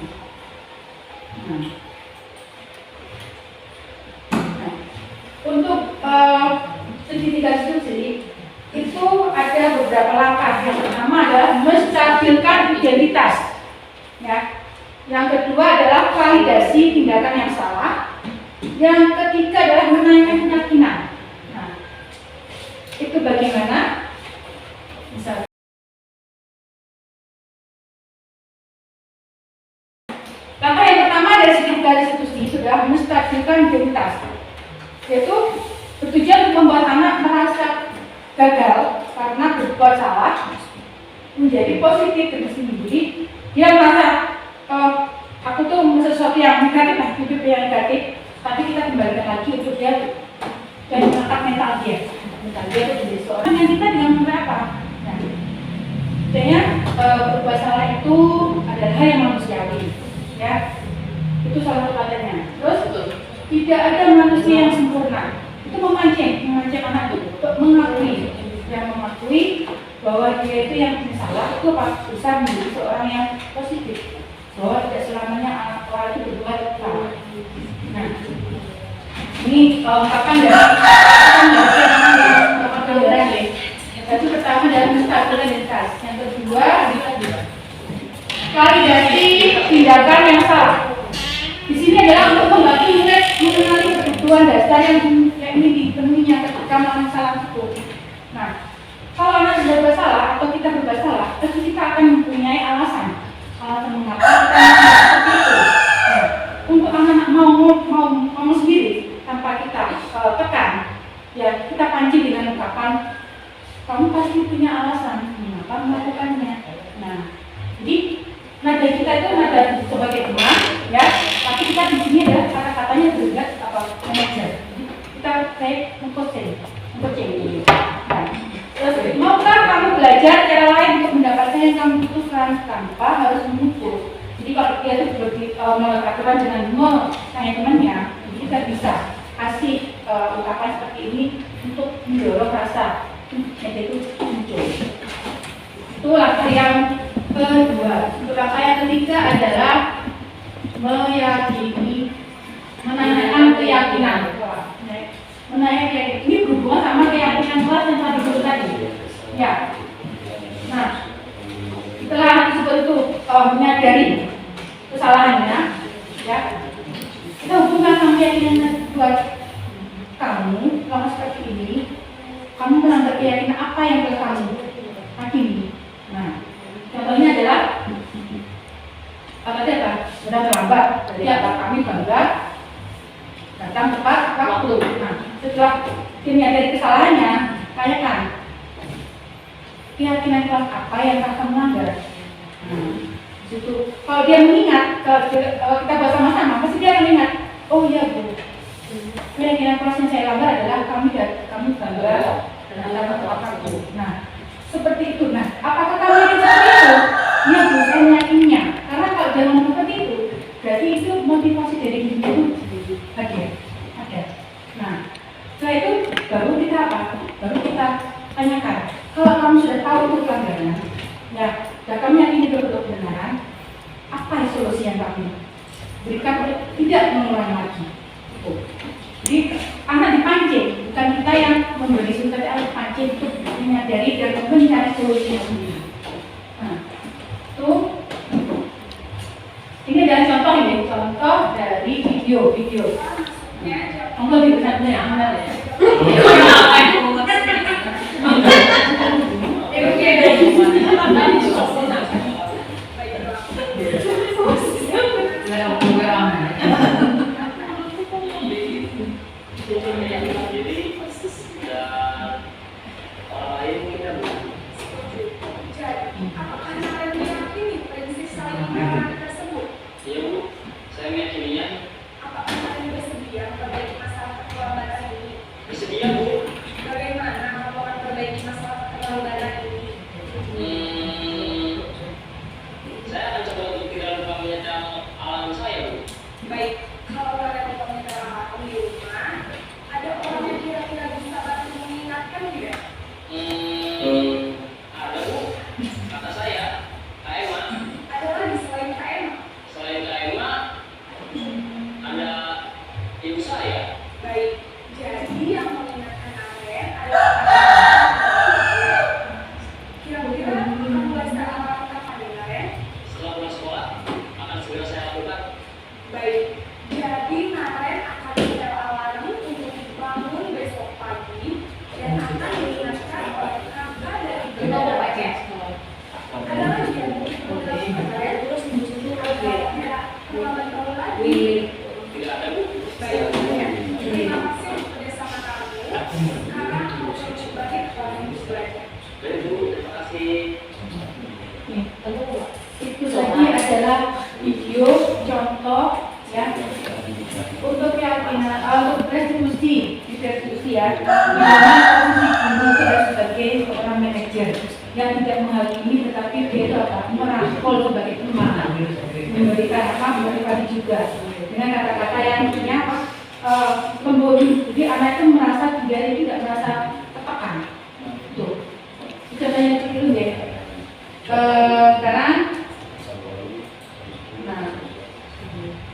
Nah, untuk segitiga instruksi itu ada beberapa langkah. Yang pertama adalah menstabilkan identitas. Ya. Yang kedua adalah validasi tindakan yang salah. Yang ketiga adalah menaikkan keyakinan. Nah, itu bagaimana? Misalnya, langkah yang pertama dari segitiga institusi sudah menstabilkan identitas, yaitu bertujuan untuk membuat anak merasa gagal karena berbuat salah menjadi positif diri sendiri. Dia merasa aku tuh sesuatu yang negatif, hidup yang negatif, tapi kita kembalikan lagi untuk dia dan mengangkat mental dia itu jadi seorang yang kita dengan apa? Nah, artinya berbuat salah itu adalah hal yang manusiawi, ya. Itu salah satu katanya. Terus tidak ada manusia yang sempurna. Itu memancing anak itu untuk mengakui bahwa dia itu yang salah itu bisa menjadi seorang yang positif, bahwa tidak selamanya orang itu berbuat salah. Nah, ini ungkapan dari itu pertama dalam menstabilkan identitas. Yang kedua, validasi tindakan yang salah. Di sini adalah untuk membantu murid mengenali kebutuhan dasar yang ini dipenuhinya ketika melakukan salah itu. Nah, kalau anak berbuat salah atau kita berbuat salah, tentu kita akan mempunyai alasan mengapa kita melakukan seperti itu. Nah, untuk anak-anak mau sendiri tanpa kita tekan, ya kita pancing dengan ungkapan, kamu pasti punya alasan mengapa melakukannya. Nah, jadi nada kita itu nada sebagai teman, ya, tapi kita di sini adalah kata-katanya juga manajer. Kita kayak mengcoaching. Nah, terus maukah kamu belajar cara lain untuk mendapatkan yang kamu butuhkan tanpa harus mengukur. Jadi kalau dia itu melakukan dengan tanya temannya, jadi kita bisa kasih ungkapan seperti ini untuk mendorong rasa itu muncul. Itu langkah yang kedua. Untuk langkah yang ketiga adalah menanyakan keyakinan. Menanyakan ini berhubungan sama keyakinan kelas yang tadi disebut tadi. Ya. Nah, setelah disebut itu menyadari kesalahannya, ya, kita hubungkan sama keyakinan buat kamu kalau seperti ini, kamu menambah keyakinan apa yang telah kamu yakini. Nah, contohnya adalah sudah terlambat, jadi apa kami bangga datang tepat waktu. Nah, setelah menyadari kesalahannya, tanyakan keyakinan kelas apa yang akan melanggar. Nah, situ kalau dia mengingat, kalau kita bahas sama-sama, pasti dia mengingat. Oh iya Bu, keyakinan kelas yang saya langgar adalah kami bangga dan akan tepat waktu. Nah, seperti itu. Nah, apakah kamu yakin seperti itu? Iya Bu, saya yakinnya. Karena kalau jangan seperti itu, berarti itu motivasi dari diri itu ada. Nah, setelah itu baru kita apa? Baru kita tanyakan. Kalau kamu sudah tahu itu pelanggaran, ya, dan kamu yakin itu betul kebenaran, apa solusi yang kami berikan tidak mengulangi lagi? Jadi anak dipancing, bukan kita yang memberi solusi, tapi anak dipancing untuk menyadari dan mencari solusinya sendiri. Nah, itu ini adalah contoh dari video. Contoh di besar yang benar ya. Baik, kalau kalian komentar aku di rumah, ada orang yang kira-kira bisa bantu mengingatkan tidak? Ada Bu, kata saya, Kak Emma. Ada lagi selain Kak Emma? Selain Kak Emma, ada ibu saya. Baik, jadi yang mengingatkan Aren adalah kira-kira akan mulai sekarang melakukan apa dengan Aren? Setelah pulang sekolah, akan segera saya lakukan. Baik, jadi Aren akan setel alarm untuk bangun besok pagi dan akan diingatkan oleh kakak dari Kita mau pakai. ada lagi yang mungkin Aren terus ada pengalaman baru lagi. Tidak ada Bu. Baik, ya. Terima kasih untuk kerjasama kamu. Sekarang aku akan berbagi kepada ibu belajar. Baik Bu, terima kasih. Itu tadi adalah video contoh ya untuk keyakinan untuk restitusi ya dimana posisi guru tidak sebagai seorang manajer yang tidak menghakimi tetapi dia itu apa merangkul sebagai teman memberikan apa motivasi juga dengan kata-kata yang punya lembut jadi anak itu merasa dia tidak merasa tertekan tuh contohnya itu ya sekarang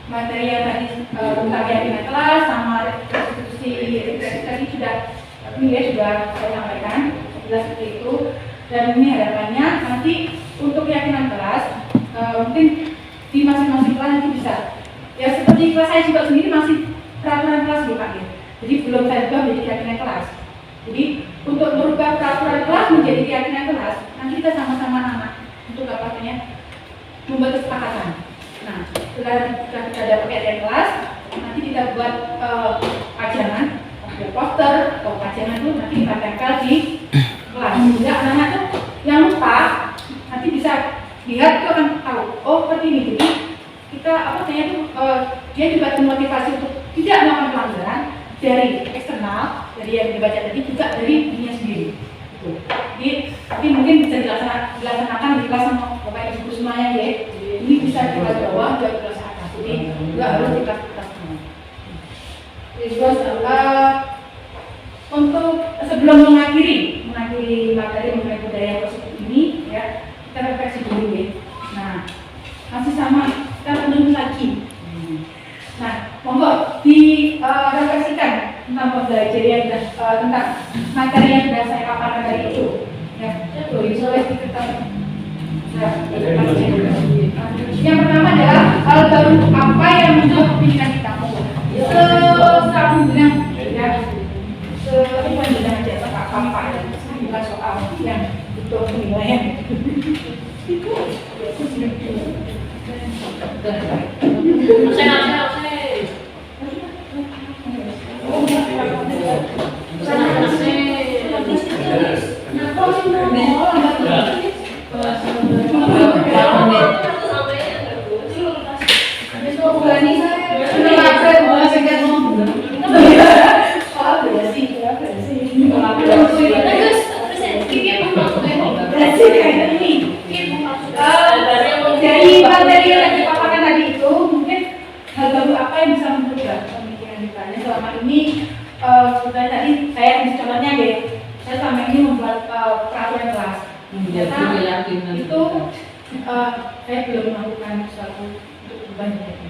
materi yang tadi tentang keyakinan kelas sama restitusi tadi sudah ini ya sudah saya sampaikan jelas seperti itu dan ini harapannya nanti untuk keyakinan kelas mungkin di masing-masing kelas nanti bisa ya seperti kelas saya juga sendiri masih peraturan kelas ya Pak ya jadi belum saya ubah menjadi keyakinan kelas jadi untuk merubah peraturan kelas menjadi keyakinan kelas nanti kita sama-sama anak untuk apa namanya membuat kesepakatan. Nah, setelah kita dapat keyakinan kelas, nanti kita buat pajangan, ada poster atau pajangan itu nanti kita tempel di kelas. Sehingga anak-anak tuh yang lupa nanti bisa lihat itu akan tahu. Oh, seperti ini. Jadi kita apa namanya itu dia juga termotivasi untuk tidak melakukan pelanggaran dari eksternal, dari yang dibaca tadi juga dari dirinya sendiri. Jadi, tapi mungkin bisa dilaksanakan di kelas sama Bapak Ibu semuanya ya. Ini bisa di kelas bawah, juga di kelas atas. Jadi nggak harus di kelas atas semua. Terus untuk sebelum mengakhiri materi mengenai budaya positif ini, ya kita refleksi dulu ya. Nah, masih sama kita menulis lagi. Nah, monggo direfleksikan tentang pembelajaran tentang materi yang sudah saya paparkan tadi itu. Ya, itu visualis di kertas. Yang pertama adalah hal baru apa yang menjadi pemikiran kita. Sesambung dengan ya, sesuai dengan jasa apa bukan soal yang itu penilaian. Dari materi yang dipaparkan tadi itu mungkin hal baru apa yang bisa merubah pemikiran kita. Selama ini sebenarnya tadi saya contohnya ya, saya selama ini membuat peraturan kelas. Ternyata itu saya belum melakukan sesuatu untuk berubah jadi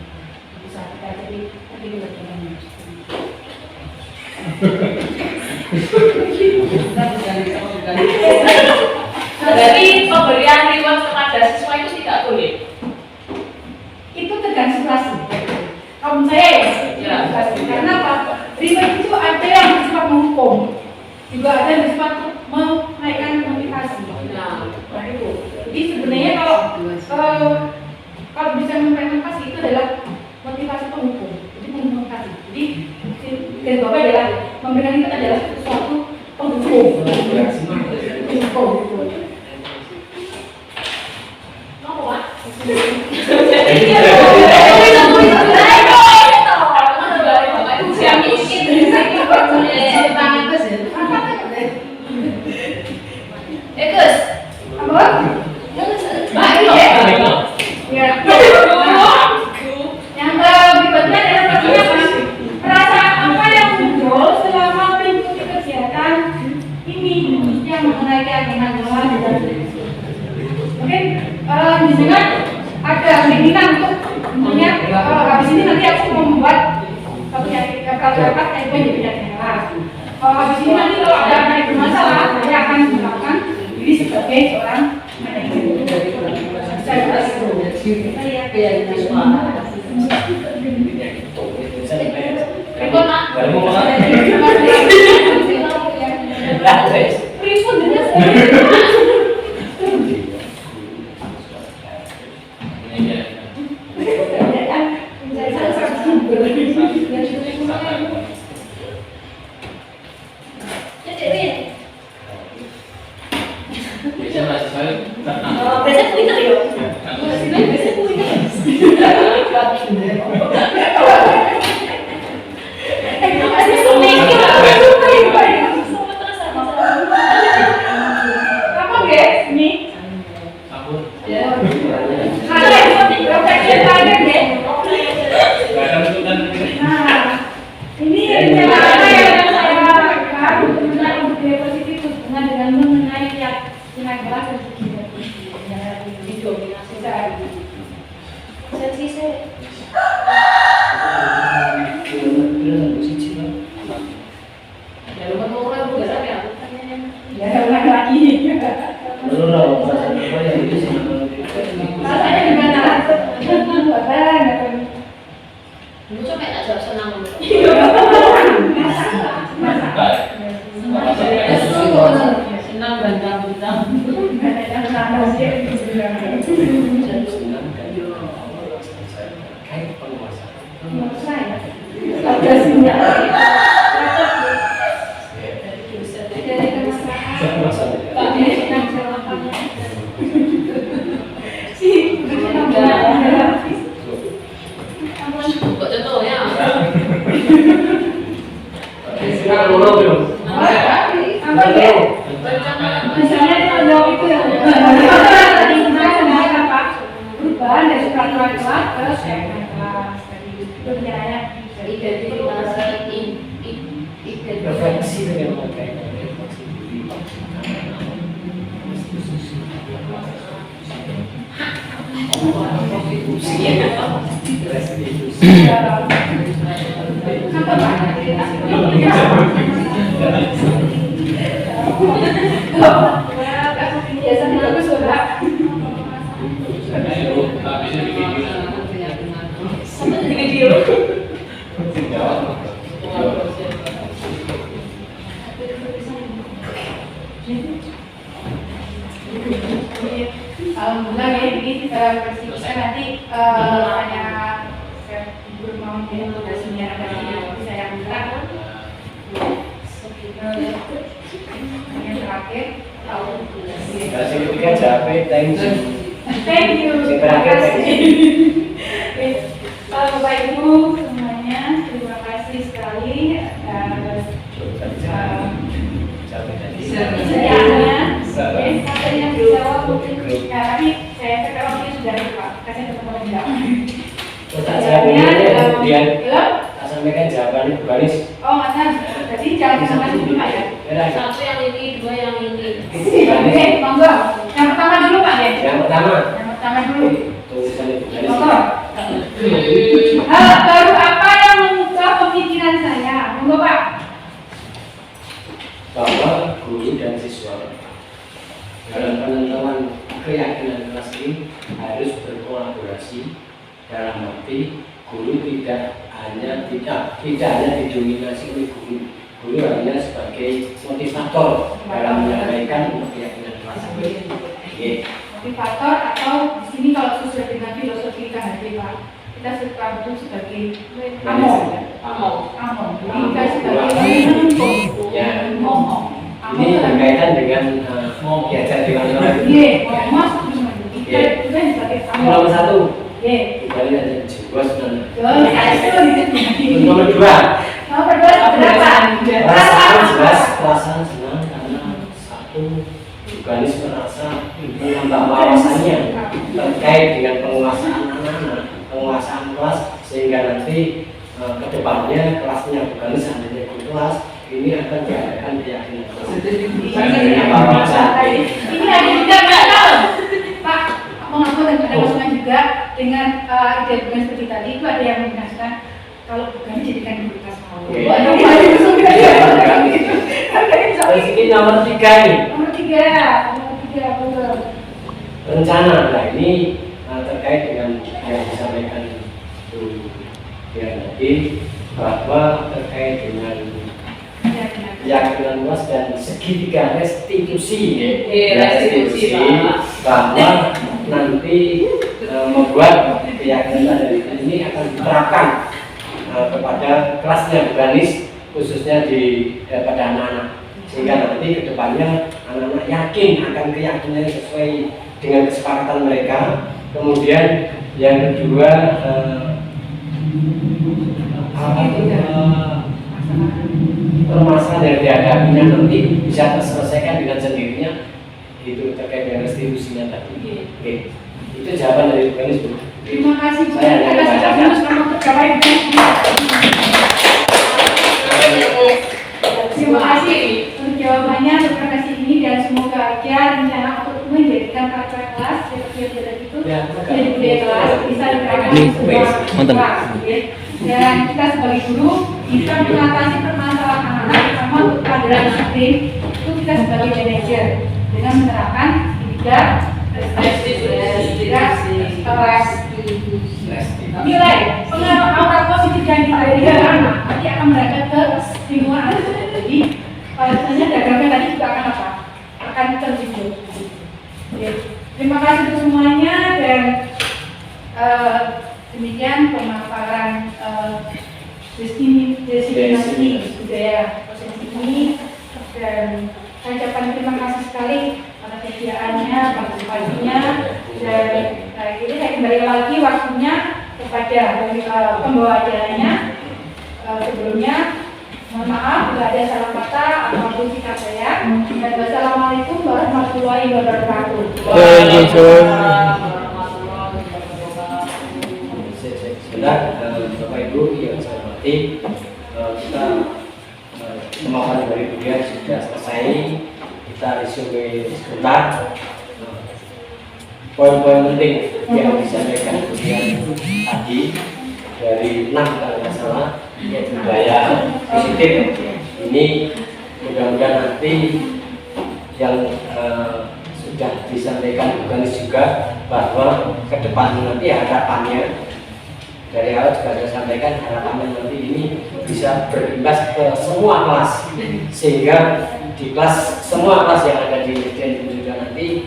bisa kita jadi nanti bagaimana. Berarti pemberian reward kepada siswa itu tidak boleh. Itu tergantung situasi. Kalau saya ya, karena apa? Reward itu ada yang bersifat menghukum, juga ada yang bersifat menaikkan motivasi. Nah itu. Jadi sebenarnya kalau bisa menaikkan motivasi itu adalah motivasi penghukum. Jadi memotivasi. Jadi dan bapak adalah memberikan itu adalah sesuatu penghukum. Penghukum. Yang ini kan untuk tentunya habis ini nanti aku mau membuat penyakit dapat jadi penyakit menular. Kalau habis ini nanti kalau ada yang bermasalah, saya akan menggunakan diri sebagai seorang manajer. Alhamdulillah ya, jadi versi kita nanti hanya bermau donasinya ada bisa yang berat. Yang terakhir, Kasih ketiga capek, thank you. thank you. Terima kasih. Bapak Ibu semuanya, terima kasih sekali sedianya. Katanya dijawab mungkin ya, tapi saya waktu itu sudah lupa. Kasih ketemu enggak? Kemudian sampaikan jawabannya Bu Baris. Oh, mana? Jadi jangan sama dulu Pak ya. Satu yang ini, dua yang ini. Oke, monggo. Yang pertama dulu Pak ya. Yang pertama dulu. tulisannya Bu Baris. Monggo. Hal baru apa yang membuka pemikiran saya? Monggo Pak. Bahwa guru dan siswa dalam penentuan keyakinan kelas ini harus berkolaborasi, dalam arti guru tidak hanya didominasi oleh guru hanya sebagai motivator dalam menyampaikan keyakinan kelas ini. Motivator atau di sini kalau sesuai dengan filosofi KHD Pak, kita suka betul sebagai among. Jadi kita sebagai ngomong. Ini berkaitan dengan diajar dengan orang. Ngomong kita sebagai Nomor satu. Kembali ada jiwa Nomor dua. berapa? Perasaan senang karena satu Ganis merasa menambah wawasannya terkait dengan penguasaan anak-anak, penguasaan kelas, sehingga nanti kedepannya kelasnya bukan hanya ikut kelas, ini akan diadakan keyakinan kelas. Ini ada juga Pak, aku ngaku dan ada masukan juga. dengan ide bukan seperti tadi itu ada yang menjelaskan kalau bukan jadikan guru kelas awal. Oke. Waduh, itu sudah Terus ini nomor 3 nih. Nomor tiga, betul. Rencana. Nah ini terkait dengan yang disampaikan Bu Dian tadi, bahwa terkait dengan keyakinan luas dan segitiga restitusi, Restitusi, Pak. bahwa nanti membuat keyakinan dari ini akan diterapkan kepada kelasnya organisasi, khususnya pada anak-anak, sehingga nanti kedepannya anak-anak yakin akan keyakinan sesuai dengan kesepakatan mereka. Kemudian yang kedua permasalahan yang dihadapinya nanti bisa terselesaikan dengan sendirinya, itu terkait dengan restitusinya tadi. Oke. Itu jawaban dari Penis, Bu. Terima kasih Bu. Saya hanya Atas membacakan. selamat tercapai. Terima kasih untuk jawabannya, terima kasih ini dan semoga aja rencana untuk menjadikan kakak kelas seperti yang tadi itu menjadi budaya kelas bisa diterapkan di sebuah kelas. Dan kita sebagai guru bisa mengatasi permasalahan anak-anak, terutama untuk pelajaran disiplin itu kita sebagai manajer dengan menerapkan tiga nilai pengaruh aura positif yang kita berikan nanti akan berangkat ke lingkungan. Jadi biasanya dagangan tadi juga akan apa? Akan terjun. Terima kasih untuk semuanya dan demikian pemaparan destinasi budaya posisi ini, dan saya ucapkan terima kasih sekali atas kesediaannya, partisipasinya, dan ini saya kembali lagi waktunya kepada pembawa acaranya. Sebelumnya mohon maaf bila ada salah kata apapun sikap saya, dan wassalamualaikum warahmatullahi wabarakatuh. Sebentar, Bapak Ibu yang saya hormati, kita pemaparan dari beliau sudah selesai. Kita resume sebentar poin-poin penting yang disampaikan beliau tadi dari 6 kalau nggak salah, yaitu budaya positif. Ini mudah-mudahan nanti yang sudah disampaikan organis juga, bahwa ke depan nanti harapannya dari awal juga saya sampaikan, harapannya nanti ini bisa berimbas ke semua kelas, sehingga di kelas semua kelas yang ada di SDN juga nanti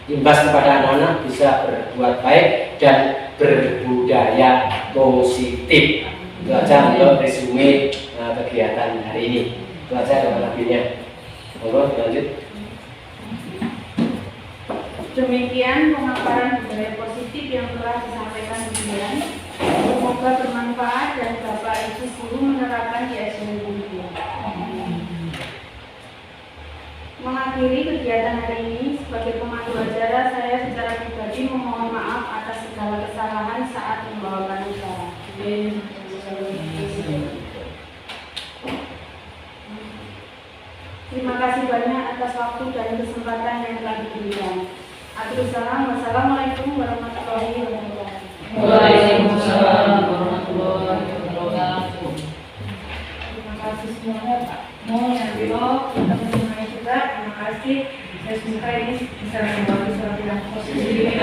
imbas kepada anak-anak bisa berbuat baik dan berbudaya positif. Itu aja untuk resume kegiatan hari ini. Itu aja ada lebihnya. Monggo lanjut. Demikian pemaparan budaya positif yang telah disampaikan Dian. Semoga bermanfaat dan Bapak Ibu guru menerapkan di SDN Bumi. Mengakhiri kegiatan hari ini, sebagai pemandu acara, saya secara pribadi memohon maaf atas segala kesalahan saat membawakan acara. Terima kasih banyak atas waktu dan kesempatan yang telah diberikan. Akhirul salam, wassalamualaikum warahmatullahi wabarakatuh. Waalaikumsalam warahmatullahi wabarakatuh. Terima kasih semuanya Pak Mo dan Biro, teman semuanya juga. Terima kasih. Saya semoga ini bisa membawa sesuatu yang positif.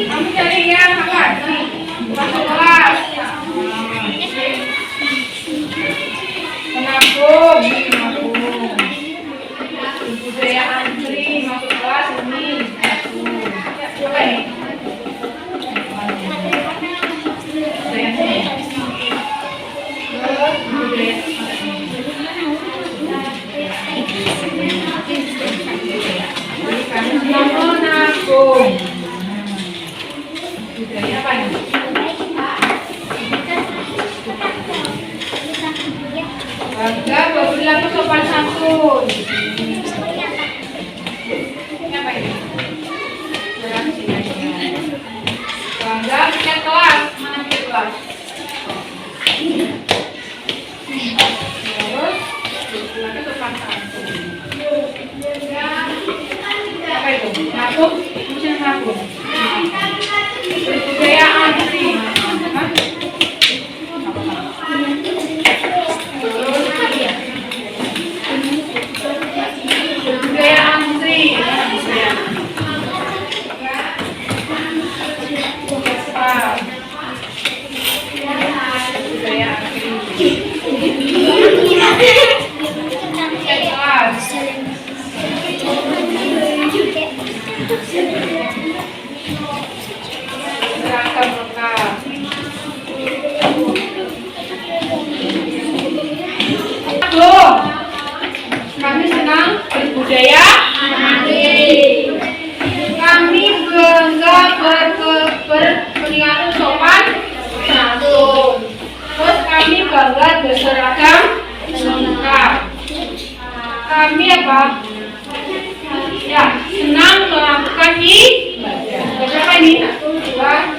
Kamu cari yang kakak. Masuk kelas. Menabung. Budaya antri masuk kelas ini. Coba nih. Menabung. Budaya apa nih? Bangga berperilaku sopan santun. Ini apa ini? Bangga punya kelas. Mana punya kelas? Terus berperilaku sopan santun. Apa itu? Nabung? Musim nabung. Budaya antri. Budaya antri. Cepat. Budaya antri. Kelas. Seragam lengkap. Loh, kami senang berbudaya antri. Kami bangga berperilaku sopan santun. Terus kami bangga berseragam lengkap. Kami apa? Ya, senang melakukan ibadah. Berapa ini? 1, 2,